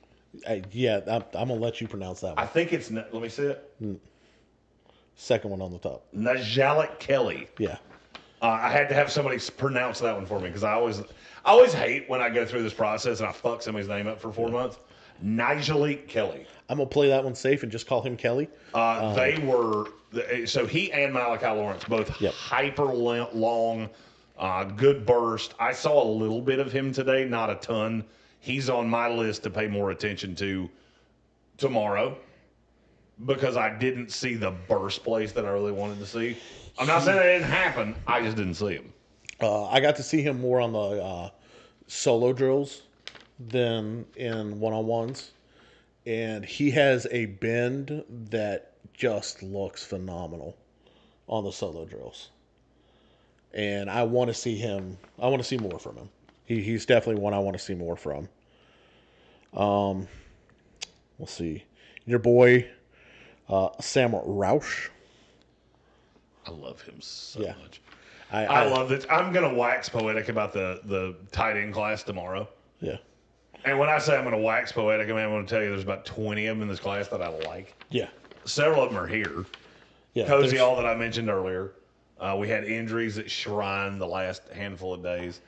Yeah, I'm going to let you pronounce that one. I think it's, let me see it. Second one on the top. Nijalik Kelly. Yeah. I had to have somebody pronounce that one for me, because I always hate when I go through this process and I fuck somebody's name up for 4 months. Nijalik Kelly. I'm going to play that one safe and just call him Kelly. They were, so he and Malachi Lawrence, both hyper long, good burst. I saw a little bit of him today, not a ton. He's on my list to pay more attention to tomorrow, because I didn't see the burst plays that I really wanted to see. I'm not saying that didn't happen. I just didn't see him. I got to see him more on the solo drills than in one-on-ones. And he has a bend that just looks phenomenal on the solo drills. And I want to see him. I want to see more from him. He's definitely one I want to see more from. We'll see. Your boy, Sam Roush. I love him so much. I love this. I'm going to wax poetic about the tight end class tomorrow. Yeah. And when I say I'm going to wax poetic, I mean, I'm going to tell you there's about 20 of them in this class that I like. Yeah. Several of them are here. Yeah. Cozy, all that I mentioned earlier. We had injuries at Shrine the last handful of days.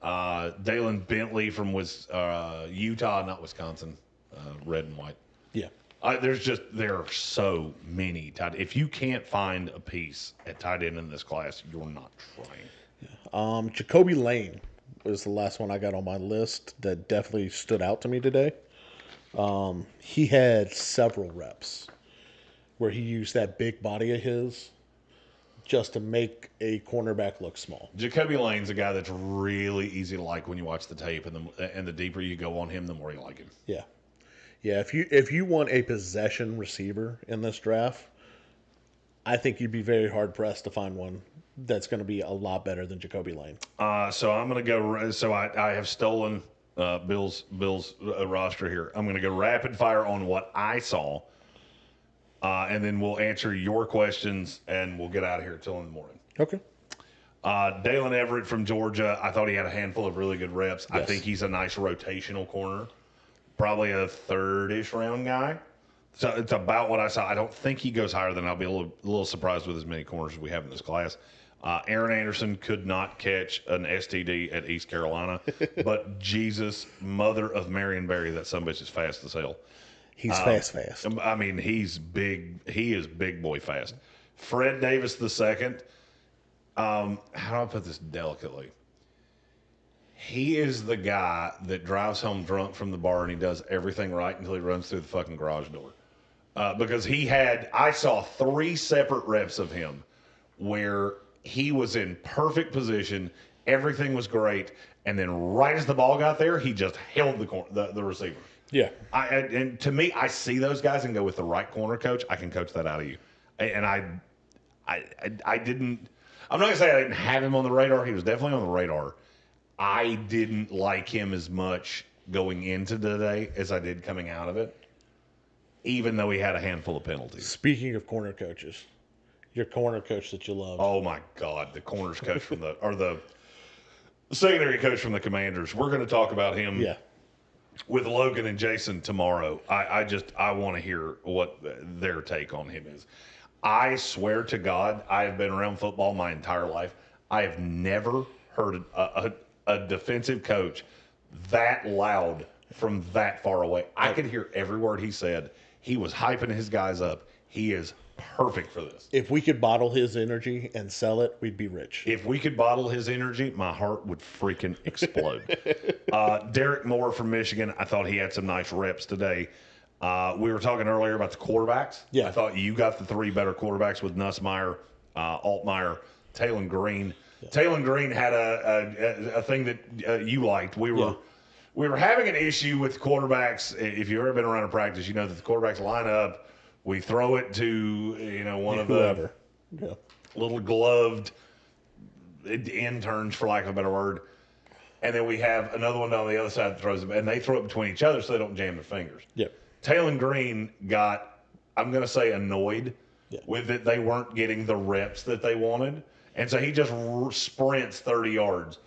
Dalen Bentley from Utah, not Wisconsin, red and white. Yeah. There are so many tight. If you can't find a piece at tight end in this class, you're not trying. Jacoby Lane was the last one I got on my list that definitely stood out to me today. He had several reps where he used that big body of his just to make a cornerback look small. Jacoby Lane's a guy that's really easy to like when you watch the tape, and the deeper you go on him, the more you like him. Yeah. Yeah, if you want a possession receiver in this draft, I think you'd be very hard-pressed to find one that's going to be a lot better than Jacoby Lane. So I'm going to go – so I have stolen Bill's roster here. I'm going to go rapid fire on what I saw, and then we'll answer your questions, and we'll get out of here till in the morning. Okay. Dalen Everett from Georgia, I thought he had a handful of really good reps. I Yes. think he's a nice rotational corner. Probably a third-ish round guy. So it's about what I saw. I don't think he goes higher than I'll be a little surprised with as many corners as we have in this class. Aaron Anderson could not catch an STD at East Carolina, but Jesus, mother of Marion Barry, that sumbitch is fast as hell. He's fast. I mean, he's big. He is big boy fast. Fred Davis II. How do I put this delicately? He is the guy that drives home drunk from the bar and he does everything right until he runs through the fucking garage door. Because I saw 3 separate reps of him where he was in perfect position, everything was great, and then right as the ball got there, he just held the receiver. Yeah. And to me, I see those guys and go, with the right corner coach, I can coach that out of you. And I didn't. I'm not gonna say I didn't have him on the radar. He was definitely on the radar. I didn't like him as much going into today as I did coming out of it, even though he had a handful of penalties. Speaking of corner coaches, your corner coach that you love. Oh my God, the corners coach from the secondary coach from the Commanders. We're going to talk about him with Logan and Jason tomorrow. I want to hear what their take on him is. I swear to God, I have been around football my entire life. I have never heard a defensive coach that loud from that far away. I could hear every word he said. He was hyping his guys up. He is perfect for this. If we could bottle his energy and sell it, we'd be rich. If we could bottle his energy, my heart would freaking explode. Derek Moore from Michigan, I thought he had some nice reps today. We were talking earlier about the quarterbacks. Yeah. I thought you got the 3 better quarterbacks with Nussmeier, Altmaier, Talon Greene. Yeah. Talon Greene had a thing that you liked. We were having an issue with quarterbacks. If you've ever been around a practice, you know that the quarterbacks line up. We throw it to one of the little gloved interns, for lack of a better word, and then we have another one on the other side that throws them, and they throw it between each other so they don't jam their fingers. Yeah. Talon Greene got, I'm going to say, annoyed with it. They weren't getting the reps that they wanted, and so he just sprints 30 yards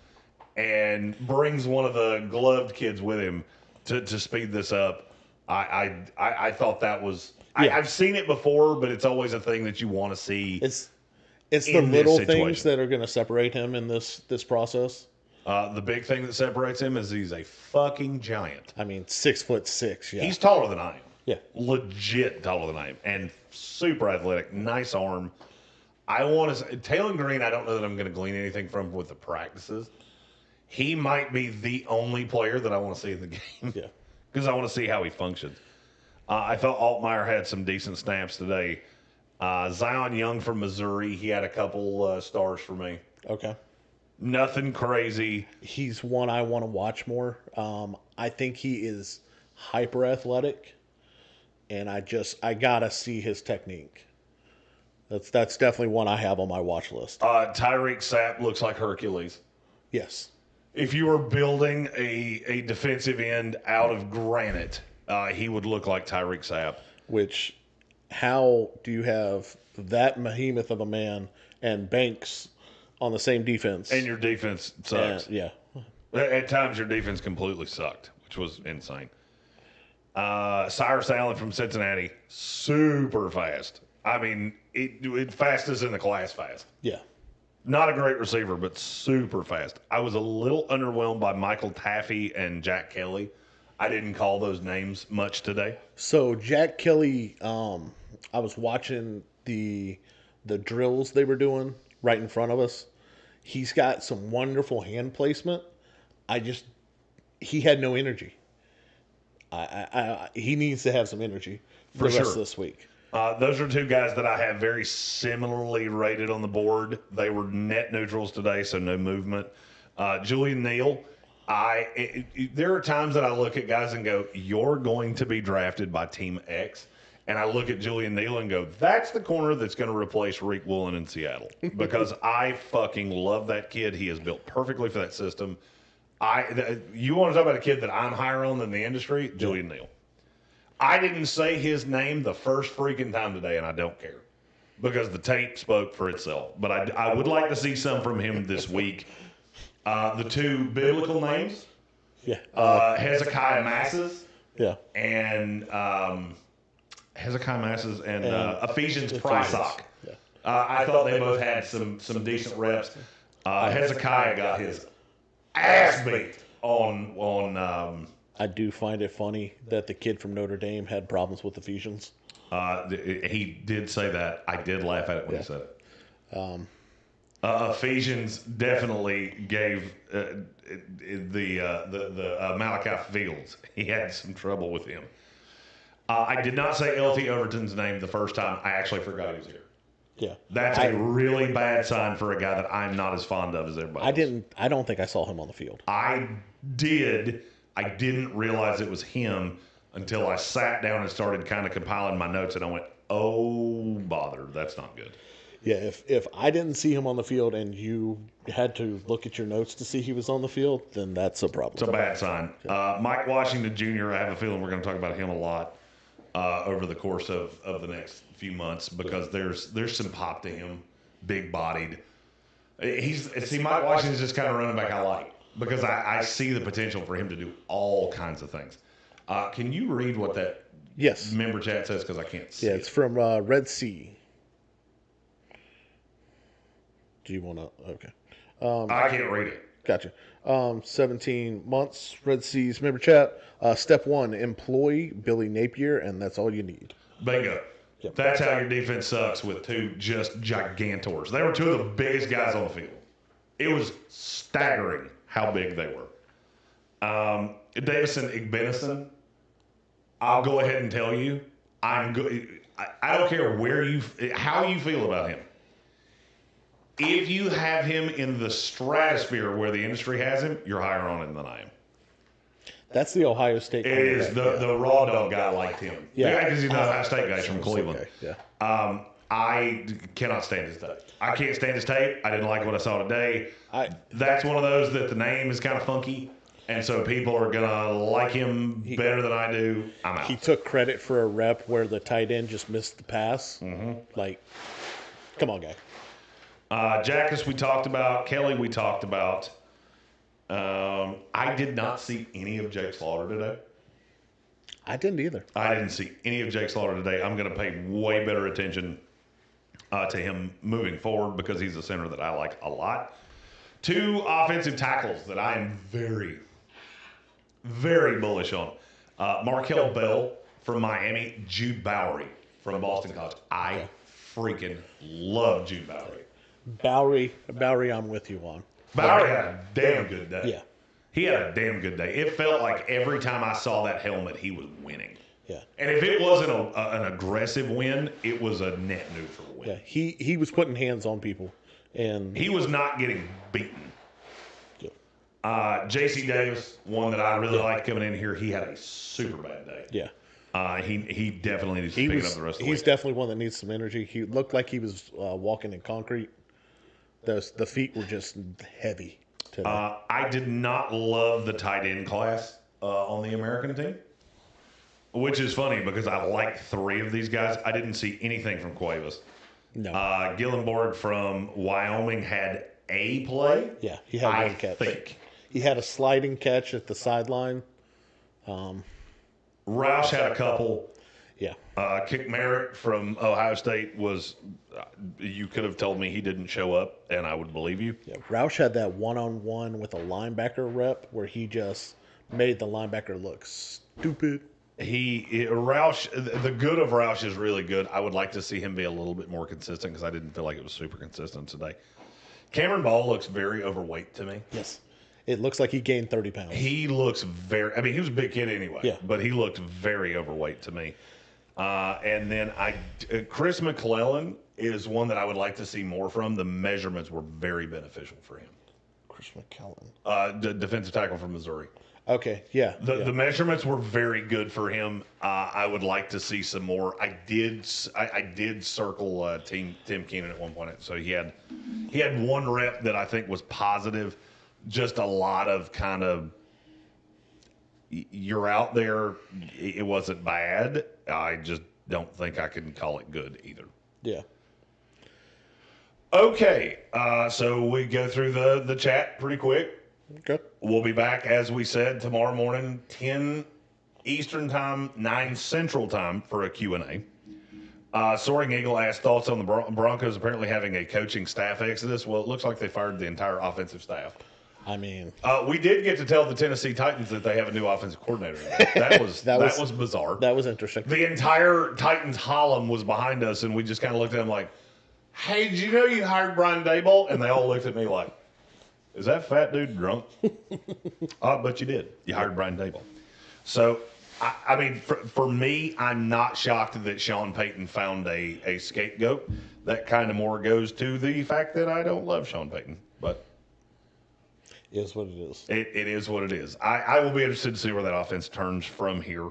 and brings one of the gloved kids with him to speed this up. I thought that was. Yeah. I've seen it before, but it's always a thing that you want to see. It's the little things that are going to separate him in this process. The big thing that separates him is he's a fucking giant. I mean, 6'6". Yeah, he's taller than I am. Yeah, legit taller than I am, and super athletic, nice arm. I want to. Talon Greene, I don't know that I'm going to glean anything from with the practices. He might be the only player that I want to see in the game. Yeah, because I want to see how he functions. I thought Altmaier had some decent snaps today. Zion Young from Missouri, he had a couple stars for me. Okay. Nothing crazy. He's one I want to watch more. I think he is hyper athletic, and I gotta see his technique. That's definitely one I have on my watch list. Tyreek Sapp looks like Hercules. Yes. If you were building a defensive end out of granite, he would look like Tyreek Sapp. Which, how do you have that behemoth of a man and Banks on the same defense? And your defense sucks. Yeah. At times, your defense completely sucked, which was insane. Cyrus Allen from Cincinnati, super fast. I mean, it fastest in the class fast. Yeah. Not a great receiver, but super fast. I was a little underwhelmed by Michael Taffy and Jack Kelly. I didn't call those names much today. So Jack Kelly, I was watching the drills they were doing right in front of us. He's got some wonderful hand placement. He had no energy. He needs to have some energy for the rest of this week. Those are 2 guys that I have very similarly rated on the board. They were net neutrals today, so no movement. Julian Neal, there are times that I look at guys and go, you're going to be drafted by Team X. And I look at Julian Neal and go, that's the corner that's going to replace Reek Woolen in Seattle. Because I fucking love that kid. He is built perfectly for that system. You want to talk about a kid that I'm higher on than the industry? Julian Neal. I didn't say his name the first freaking time today, and I don't care. because the tape spoke for itself. But I would like to see some from him this week. The two biblical names, Hezekiah Masses, and Hezekiah Masses and Ephesians Prysock. Yeah. I thought they both had some decent reps. Hezekiah got his ass beat on. I do find it funny that the kid from Notre Dame had problems with Ephesians. He did say that. I did laugh at it when he said it. Ephesians definitely gave the Malachi Fields. He had some trouble with him. I did not say LT Overton's name the first time. I actually forgot he was here. Yeah, that's a really bad sign for a guy that I'm not as fond of as everybody else. I don't think I saw him on the field. I did. I didn't realize it was him until I sat down and started kind of compiling my notes, and I went, "Oh, bother! That's not good." Yeah, if I didn't see him on the field and you had to look at your notes to see he was on the field, then that's a problem. It's a bad sign. Mike Washington Jr., I have a feeling we're going to talk about him a lot over the course of the next few months because there's some pop to him, big-bodied. Mike Washington's just kind of running back I like because I see the potential for him to do all kinds of things. Can you read what that member chat says because I can't see it's from Red Sea. Do you want to? Okay. I can't read it. Gotcha. 17 months, Red Seas member chat. Step 1, employ Billy Napier, and that's all you need. Bingo. Yep. That's how your defense sucks with two just gigantors. They were two of the biggest guys on the field. It was staggering how big they were. Davison Igbenison, I'll go ahead and tell you, I'm good. I don't care how you feel about him. If you have him in the stratosphere where the industry has him, you're higher on him than I am. That's the Ohio State. It is. The raw dog guy liked him. Yeah, because he's the Ohio State guy from Cleveland. Okay. Yeah. I cannot stand his tape. I can't stand his tape. I didn't like what I saw today. That's one of those that the name is kind of funky, and so people are gonna like him better than I do. I'm out. He took credit for a rep where the tight end just missed the pass. Mm-hmm. Like, come on, guy. Jackus, we talked about. Kelly, we talked about. I did not see any of Jake Slaughter today. I didn't either. I didn't see any of Jake Slaughter today. I'm going to pay way better attention to him moving forward because he's a center that I like a lot. Two offensive tackles that I am very, very bullish on. Markel Bell from Miami, Jude Bowery from Boston College. I freaking love Jude Bowery. Bowery, I'm with you on. Bowery had a damn good day. Yeah. He had a damn good day. It felt like every time I saw that helmet, he was winning. Yeah. And if it wasn't an aggressive win, it was a net neutral win. Yeah. He was putting hands on people, and he was not getting beaten. Yeah. J.C. Davis, one that I really liked coming in here, he had a super bad day. Yeah. He definitely needs to pick it up the rest of the week. He's definitely one that needs some energy. He looked like he was walking in concrete. The feet were just heavy today. I did not love the tight end class on the American team, which is funny because I like three of these guys. I didn't see anything from Cuevas. No. Gillenborg from Wyoming had a play. Yeah, he had one catch. He had a sliding catch at the sideline. Roush had a couple. Yeah. Kick Merritt from Ohio State was, you could have told me he didn't show up, and I would believe you. Yeah, Roush had that one-on-one with a linebacker rep where he just made the linebacker look stupid. Roush, the good of Roush is really good. I would like to see him be a little bit more consistent because I didn't feel like it was super consistent today. Cameron Ball looks very overweight to me. Yes. It looks like he gained 30 pounds. He looks he was a big kid anyway. Yeah. But he looked very overweight to me. And then Chris McClellan is one that I would like to see more from. The measurements were very beneficial for him. Chris McClellan. Defensive tackle from Missouri. Okay, yeah. The measurements were very good for him. I would like to see some more. I did circle Tim Keenan at one point. So he had one rep that I think was positive. Just a lot of kind of, you're out there. It wasn't bad. I just don't think I can call it good either. Yeah. Okay, so we go through the chat pretty quick. Okay. We'll be back, as we said, tomorrow morning, 10 Eastern Time, 9 Central Time for a Q&A. Soaring Eagle asked thoughts on the Broncos apparently having a coaching staff exodus. Well, it looks like they fired the entire offensive staff. I mean, we did get to tell the Tennessee Titans that they have a new offensive coordinator. That was that was bizarre. That was interesting. The entire Titans column was behind us, and we just kind of looked at them like, "Hey, did you know you hired Brian Daboll?" And they all looked at me like, "Is that fat dude drunk?" But you did. You hired Brian Daboll. So, I mean, for me, I'm not shocked that Sean Payton found a scapegoat. That kind of more goes to the fact that I don't love Sean Payton, but. Is what it is. It is what it is. I will be interested to see where that offense turns from here.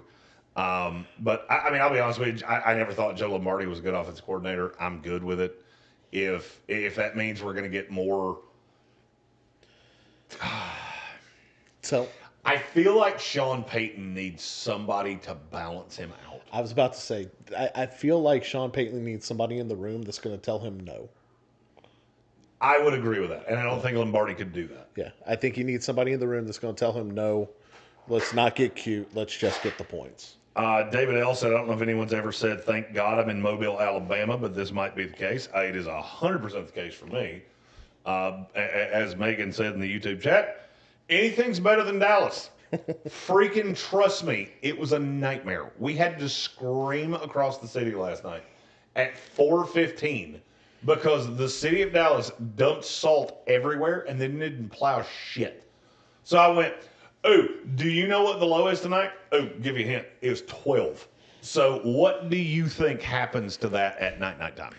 But, I mean, I'll be honest with you. I never thought Joe Lombardi was a good offensive coordinator. I'm good with it. If that means we're going to get more. So I feel like Sean Payton needs somebody to balance him out. I was about to say, I feel like Sean Payton needs somebody in the room that's going to tell him no. I would agree with that, and I don't think Lombardi could do that. Yeah, I think he needs somebody in the room that's going to tell him no. Let's not get cute. Let's just get the points. David L. said, I don't know if anyone's ever said, thank God I'm in Mobile, Alabama, but this might be the case. It is 100% the case for me. As Megan said in the YouTube chat, anything's better than Dallas. Freaking trust me, it was a nightmare. We had to scream across the city last night at 4:15 because the city of Dallas dumped salt everywhere and then didn't plow shit. So I went, oh, do you know what the low is tonight? Oh, give you a hint. It was 12. So what do you think happens to that at night time?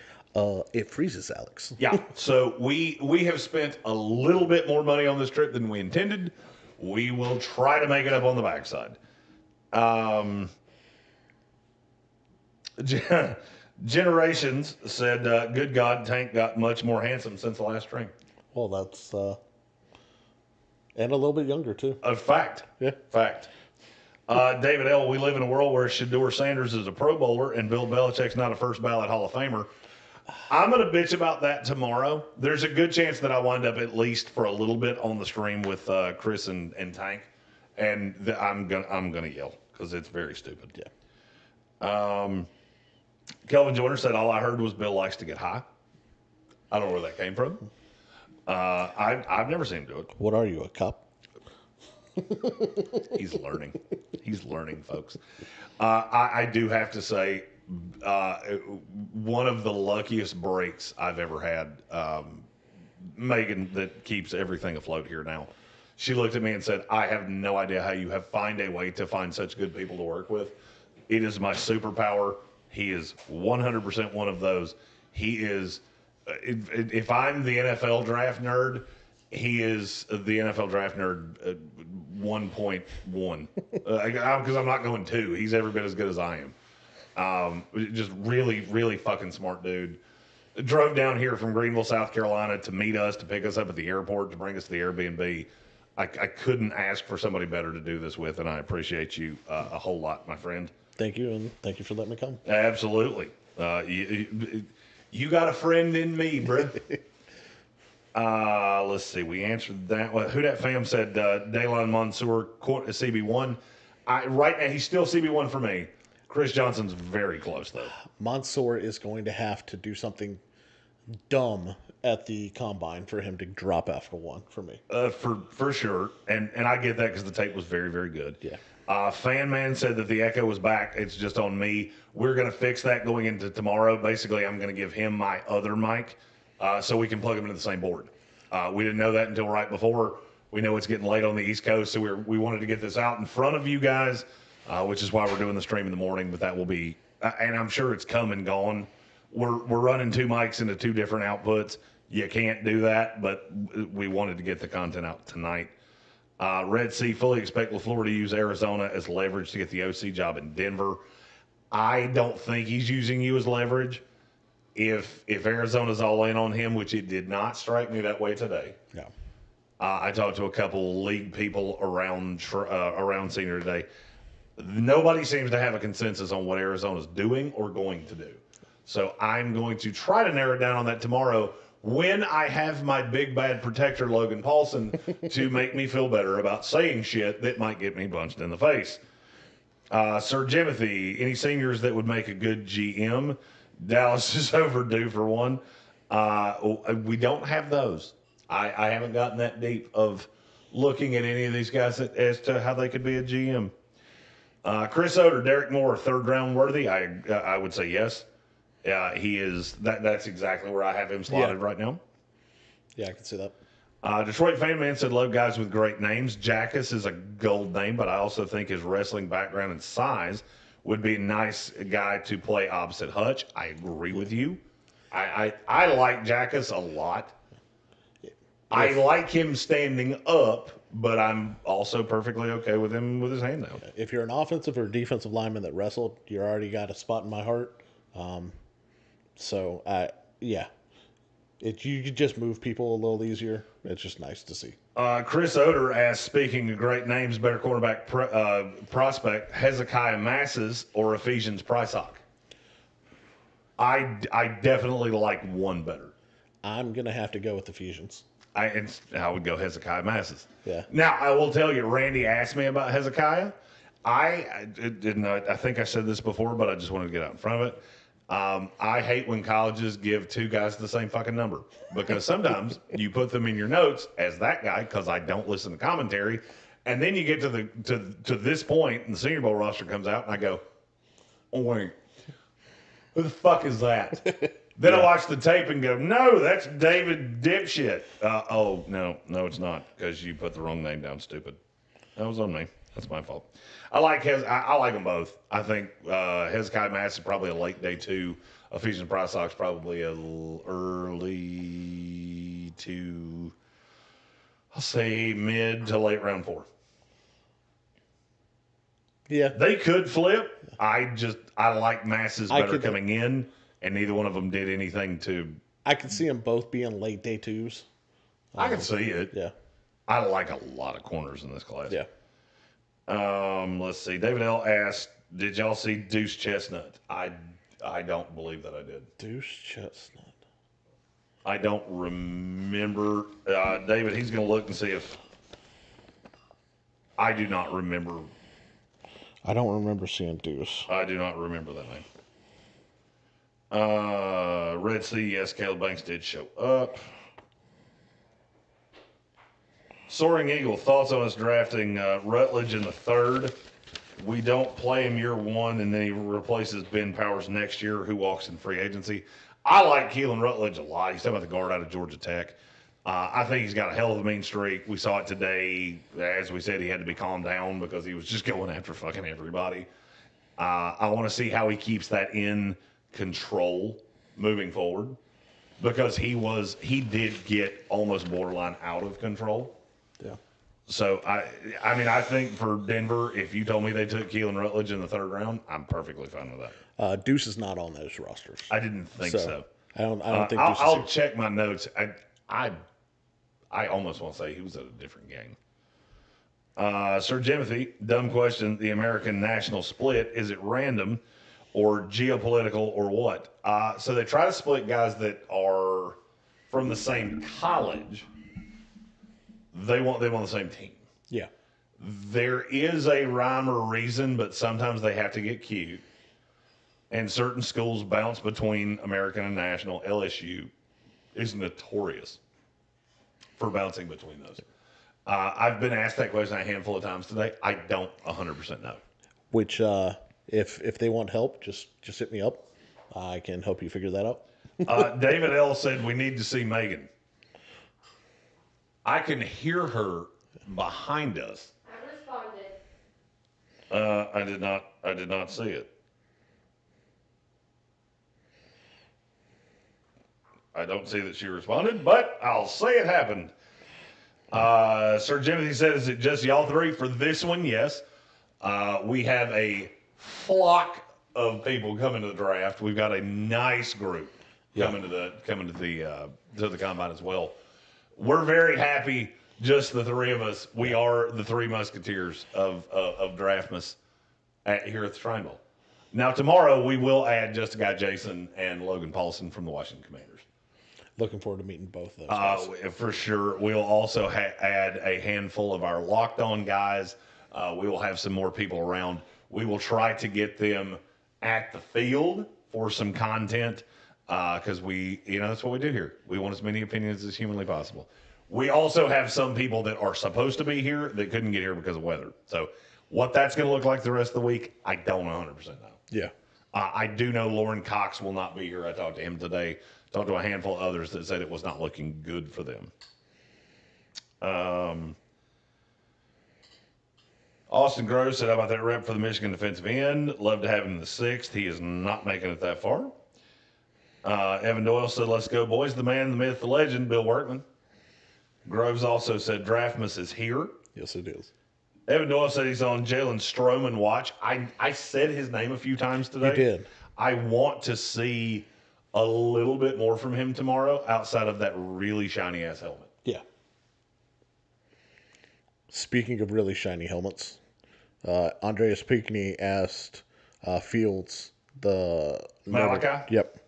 It freezes, Alex. Yeah. So we have spent a little bit more money on this trip than we intended. We will try to make it up on the backside. Generations said, good God, Tank got much more handsome since the last string. Well, that's and a little bit younger too. A fact. Yeah. Fact. David L., we live in a world where Shedeur Sanders is a Pro Bowler and Bill Belichick's not a first ballot Hall of Famer. I'm going to bitch about that tomorrow. There's a good chance that I wind up at least for a little bit on the stream with Chris and Tank, and I'm gonna yell because it's very stupid. Yeah. Kelvin Joyner said all I heard was Bill likes to get high. I don't know where that came from. I've never seen him do it. What are you, a cop? He's learning. He's learning, folks. I do have to say, one of the luckiest breaks I've ever had. Megan, that keeps everything afloat here now. She looked at me and said, I have no idea how you have find a way to find such good people to work with. It is my superpower. He is 100% one of those. He is, if I'm the NFL draft nerd, he is the NFL draft nerd 1.1. Because I'm not going 2. He's every bit as good as I am. Just really, really fucking smart dude. Drove down here from Greenville, South Carolina to meet us, to pick us up at the airport, to bring us to the Airbnb. I couldn't ask for somebody better to do this with, and I appreciate you a whole lot, my friend. Thank you, and thank you for letting me come. Absolutely. You got a friend in me, bro. Let's see. We answered that. Who that fam said Daylon Mansour, CB1. Right now, he's still CB1 for me. Chris Johnson's very close, though. Mansour is going to have to do something dumb at the combine for him to drop after 1 for me. For sure. And I get that because the tape was very, very good. Yeah. Fan Man said that the echo was back. It's just on me. We're going to fix that going into tomorrow. Basically, I'm going to give him my other mic so we can plug them into the same board. We didn't know that until right before. We know it's getting late on the East Coast, so we wanted to get this out in front of you guys, which is why we're doing the stream in the morning. But that will be, and I'm sure it's come and gone. We're running 2 mics into 2 different outputs. You can't do that, but we wanted to get the content out tonight. Red Sea fully expect LaFleur to use Arizona as leverage to get the OC job in Denver. I don't think he's using you as leverage. If Arizona's all in on him, which it did not strike me that way today. No. I talked to a couple league people around Senior today. Nobody seems to have a consensus on what Arizona's doing or going to do. So I'm going to try to narrow it down on that tomorrow when I have my big bad protector, Logan Paulson, to make me feel better about saying shit that might get me punched in the face. Sir Jimothy, any seniors that would make a good GM? Dallas is overdue for one. We don't have those. I haven't gotten that deep of looking at any of these guys as to how they could be a GM. Chris Oder, Derek Moore, third round worthy? I would say yes. He is. That's exactly where I have him slotted right now. Yeah, I can see that. Detroit Fan Man said, love guys with great names. Jackus is a gold name, but I also think his wrestling background and size would be a nice guy to play opposite Hutch. I agree with you. I like Jackus a lot. I like him standing up, but I'm also perfectly okay with him with his hand down. If you're an offensive or defensive lineman that wrestled, you already got a spot in my heart. You could just move people a little easier. It's just nice to see. Chris Oder asked, speaking of great names, better cornerback prospect, Hezekiah Masses or Ephesians Prysock? I definitely like one better. I'm going to have to go with Ephesians. I would go Hezekiah Masses. Yeah. Now, I will tell you, Randy asked me about Hezekiah. I think I said this before, but I just wanted to get out in front of it. I hate when colleges give two guys the same fucking number because sometimes you put them in your notes as that guy because I don't listen to commentary, and then you get to this point and the Senior Bowl roster comes out and I go, oh wait, who the fuck is that? Then I watch the tape and go, no, that's David Dipshit. Oh no, it's not because you put the wrong name down, stupid. That was on me. That's my fault. I like them both. I think Hezekiah Mass is probably a late day 2. Ephesians Prysock's probably a early to, I'll say mid to late round 4. Yeah, they could flip. I like Masses better coming in, and neither one of them did anything to. I could see them both being late day 2s. I can see it. Yeah, I like a lot of corners in this class. Yeah. Let's see. David L. asked, did y'all see Deuce Chestnut? I don't believe that I did. Deuce Chestnut. I don't remember. David, he's going to look and see if. I do not remember. I don't remember seeing Deuce. I do not remember that name. Red Sea, yes, Caleb Banks did show up. Soaring Eagle, thoughts on us drafting Rutledge in the 3rd? We don't play him year 1, and then he replaces Ben Powers next year, who walks in free agency. I like Keelan Rutledge a lot. He's talking about the guard out of Georgia Tech. I think he's got a hell of a mean streak. We saw it today. As we said, he had to be calmed down because he was just going after fucking everybody. I want to see how he keeps that in control moving forward because he did get almost borderline out of control. Yeah. So, I think for Denver, if you told me they took Keelan Rutledge in the 3rd round, I'm perfectly fine with that. Deuce is not on those rosters. I didn't think so. I don't think Deuce I'll check my notes. I almost want to say he was at a different game. Sir Jimothy, dumb question. The American national split, is it random or geopolitical or what? So they try to split guys that are from the same college. They want them on the same team. Yeah. There is a rhyme or reason, but sometimes they have to get cute. And certain schools bounce between American and national. LSU is notorious for bouncing between those. I've been asked that question a handful of times today. I don't 100% know. Which, if they want help, just hit me up. I can help you figure that out. David L. said we need to see Megan. I can hear her behind us. I responded. I did not see it. I don't see that she responded, but I'll say it happened. Sir Jimothy said, is it just y'all 3 for this one? Yes. We have a flock of people coming to the draft. We've got a nice group coming to the combine as well. We're very happy, just the 3 of us. We are the 3 musketeers of Draftmas here at the Shrine Bowl. Now, tomorrow we will add just a guy Jason and Logan Paulson from the Washington Commanders. Looking forward to meeting both of those guys. For sure. We'll also add a handful of our locked on guys. We will have some more people around. We will try to get them at the field for some content because that's what we do here. We want as many opinions as humanly possible. We also have some people that are supposed to be here that couldn't get here because of weather. So what that's going to look like the rest of the week, I don't 100% know. Yeah. I do know Lauren Cox will not be here. I talked to him today. Talked to a handful of others that said it was not looking good for them. Austin Groves said, how about that rep for the Michigan defensive end? Love to have him in the 6th. He is not making it that far. Evan Doyle said, let's go, boys. The man, the myth, the legend, Bill Workman. Groves also said, Draftmas is here. Yes, it is. Evan Doyle said he's on Jalen Stroman watch. I said his name a few times today. You did. I want to see a little bit more from him tomorrow outside of that really shiny-ass helmet. Yeah. Speaking of really shiny helmets, Andreas Pinckney asked Fields, the Malachi? Yep.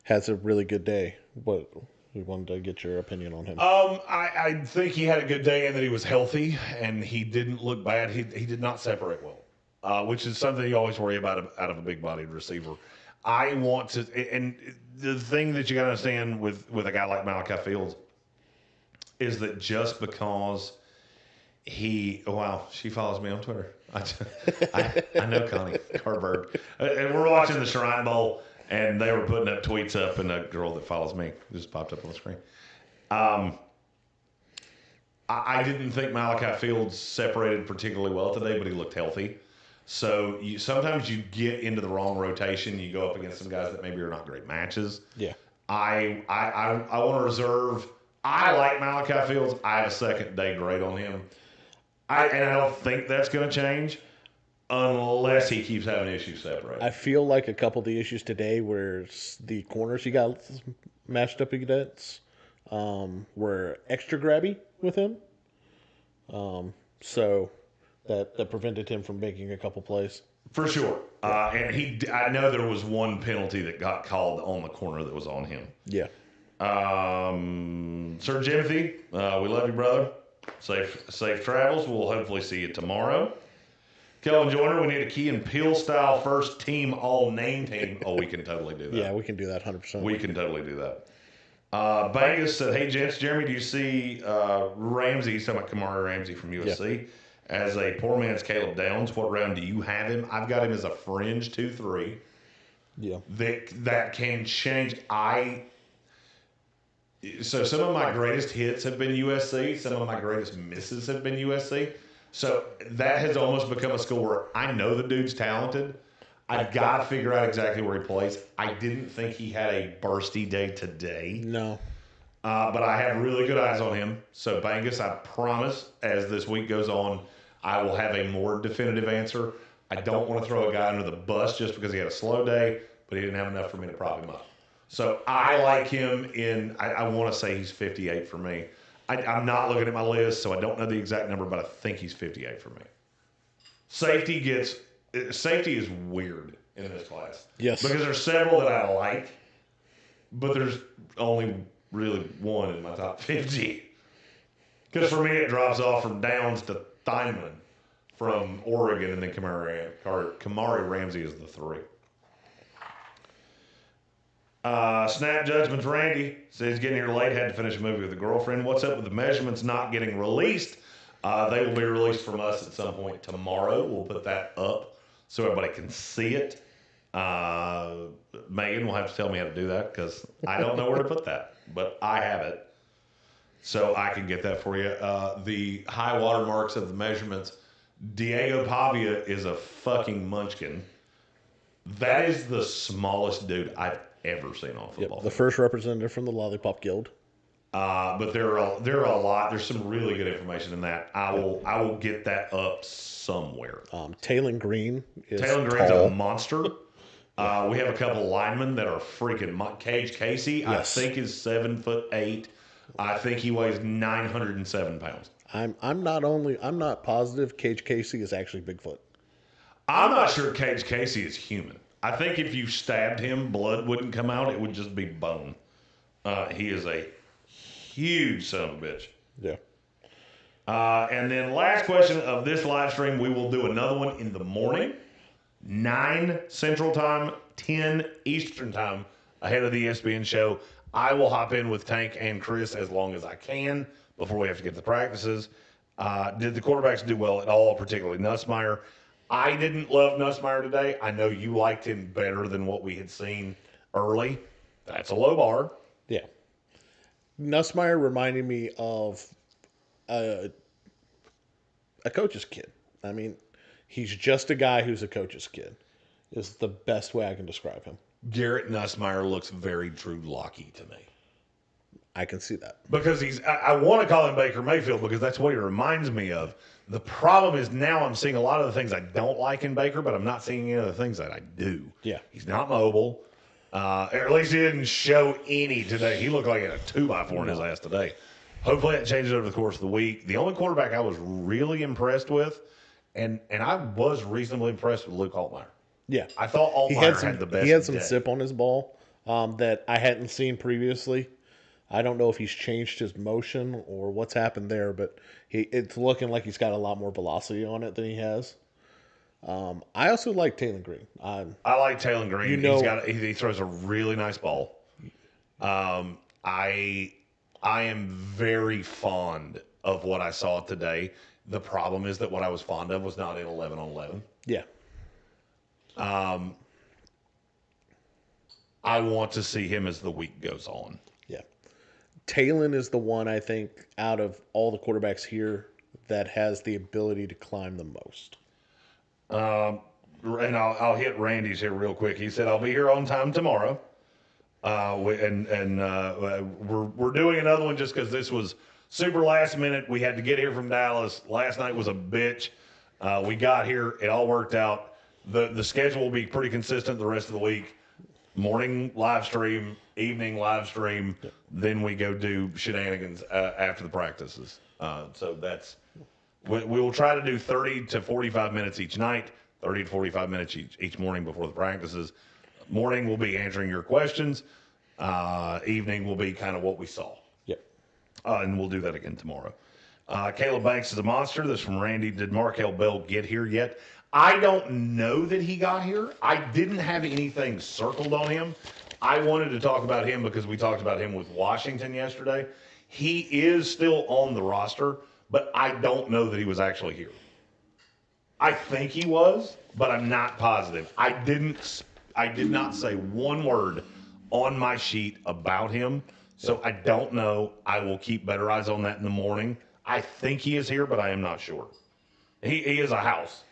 Has a really good day. What we wanted to get your opinion on him. I think he had a good day and that he was healthy and he didn't look bad. He did not separate well, which is something you always worry about out of a big-bodied receiver. I want to, and the thing that you got to understand with a guy like Malachi Fields is that just because she follows me on Twitter. I know Connie Carberg. And we're watching the Shrine Bowl, and they were putting up tweets up, and a girl that follows me just popped up on the screen. I didn't think Malachi Fields separated particularly well today, but he looked healthy. So sometimes you get into the wrong rotation. You go up against some guys that maybe are not great matches. Yeah. I want to reserve. I like Malachi Fields. I have a second day grade on him. I don't think that's going to change unless he keeps having issues separating. I feel like a couple of the issues today were the corners he got matched up against were extra grabby with him. So that prevented him from making a couple plays. For sure. And I know there was one penalty that got called on the corner that was on him. Yeah. Sir Jimothy, we love you, brother. Safe travels. We'll hopefully see you tomorrow. Kelvin Joyner, we need a Key and Peele style first team all name team. Oh, we can totally do that. Yeah, we can do that 100%. We can totally do that. Bangus said, hey, gents, Jeremy, do you see Ramsey, he's talking about Kamari Ramsey from USC, as a poor man's Caleb Downs? What round do you have him? I've got him as a fringe 2-3. Yeah. That can change. So some of my greatest hits have been USC. Some of my greatest misses have been USC. So that has almost become a school where I know the dude's talented. I've got to figure out exactly where he plays. I didn't think he had a bursty day today. No. But I have really good eyes on him. So, Bangus, I promise, as this week goes on, I will have a more definitive answer. I don't want to throw a guy under the bus just because he had a slow day, but he didn't have enough for me to prop him up. So, I like him I want to say he's 58 for me. I'm not looking at my list, so I don't know the exact number, but I think he's 58 for me. Safety is weird in this class. Yes. Because there's several that I like, but there's only really one in my top 50. Because for me, it drops off from Downs to Theinman from Oregon, and then Kamari Ramsey is the 3. Snap Judgments Randy says, getting here late, had to finish a movie with a girlfriend. What's up with the measurements not getting released? They will be released from us at some point tomorrow. We'll put that up so everybody can see it. Megan will have to tell me how to do that because I don't know where to put that, but I have it. So I can get that for you. The high water marks of the measurements. Diego Pavia is a fucking munchkin. That is the smallest dude I've ever seen on football. Yep, the first representative from the Lollipop Guild. But there are a lot. There's some really good information in that. I will get that up somewhere. Taylor Greene is Green's tall. a monster. We have a couple linemen that are freaking. Cage Casey, Yes. I think, is 7'8". I think he weighs 907 pounds. I'm not positive Cage Casey is actually Bigfoot. I'm not sure Cage Casey is human. I think if you stabbed him, blood wouldn't come out. It would just be bone. He is a huge son of a bitch. Yeah. And then last question of this live stream, we will do another one in the morning, 9 Central Time, 10 Eastern Time, ahead of the ESPN show. I will hop in with Tank and Chris as long as I can before we have to get to practices. Did the quarterbacks do well at all, particularly Nussmeier? I didn't love Nussmeier today. I know you liked him better than what we had seen early. That's a low bar. Yeah. Nussmeier reminded me of a coach's kid. I mean, he's just a guy who's a coach's kid, is the best way I can describe him. Garrett Nussmeier looks very Drew Lockey to me. I can see that. Because I want to call him Baker Mayfield because that's what he reminds me of. The problem is now I'm seeing a lot of the things I don't like in Baker, but I'm not seeing any of the things that I do. Yeah. He's not mobile. Or at least he didn't show any today. He looked like he had a 2x4 in his ass today. Hopefully that changes over the course of the week. The only quarterback I was really impressed with, and I was reasonably impressed with Luke Altmaier. Yeah. I thought Altmaier had the best He had some day. zip on his ball that I hadn't seen previously. I don't know if he's changed his motion or what's happened there, but it's looking like he's got a lot more velocity on it than he has. I also like Taylor Greene. I like Taylor Greene. You know, he throws a really nice ball. I am very fond of what I saw today. The problem is that what I was fond of was not in 11-on-11. Yeah. I want to see him as the week goes on. Yeah. Talon is the one, I think, out of all the quarterbacks here that has the ability to climb the most. And I'll hit Randy's here real quick. He said, I'll be here on time tomorrow. We're doing another one just because this was super last minute. We had to get here from Dallas. Last night was a bitch. We got here. It all worked out. The schedule will be pretty consistent the rest of the week. Morning live stream, evening live stream. Then we go do shenanigans after the practices. So that's we will try to do 30 to 45 minutes each night, 30 to 45 minutes each morning before the practices. Morning will be answering your questions. Evening will be kind of what we saw. Yep. And we'll do that again tomorrow. Caleb Banks is a monster. This is from Randy. Did Markel Bell get here yet? I don't know that he got here. I didn't have anything circled on him. I wanted to talk about him because we talked about him with Washington yesterday. He is still on the roster, but I don't know that he was actually here. I think he was, but I'm not positive. I did not say one word on my sheet about him, so I don't know. I will keep better eyes on that in the morning. I think he is here, but I am not sure. He is a house.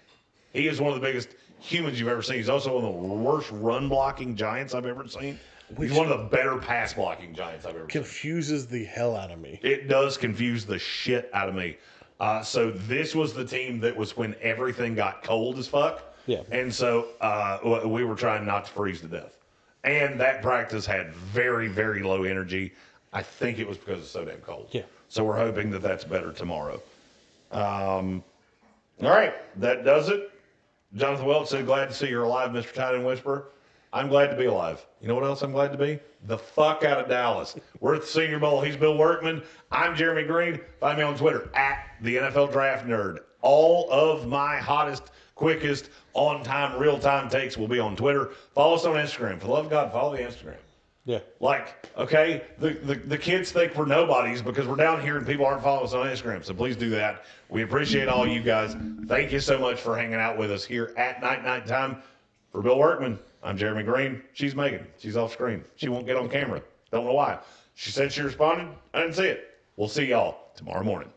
He is one of the biggest humans you've ever seen. He's also one of the worst run-blocking giants I've ever seen. He's one of the better pass-blocking giants I've ever seen. Confuses the hell out of me. It does confuse the shit out of me. So this was the team that was when everything got cold as fuck. Yeah. And so we were trying not to freeze to death. And that practice had very, very low energy. I think it was because it's so damn cold. Yeah. So we're hoping that that's better tomorrow. All right. That does it. Jonathan Welch said, glad to see you're alive, Mr. Tight End Whisperer. I'm glad to be alive. You know what else I'm glad to be? The fuck out of Dallas. We're at the Senior Bowl. He's Bill Workman. I'm Jeremy Greene. Find me on Twitter at the NFL Draft Nerd. All of my hottest, quickest, on-time, real-time takes will be on Twitter. Follow us on Instagram. For the love of God, follow the Instagram. Yeah. Like, okay, the kids think we're nobodies because we're down here and people aren't following us on Instagram. So please do that. We appreciate all you guys. Thank you so much for hanging out with us here at Night Time. For Bill Workman, I'm Jeremy Greene. She's Megan. She's off screen. She won't get on camera. Don't know why. She said she responded. I didn't see it. We'll see y'all tomorrow morning.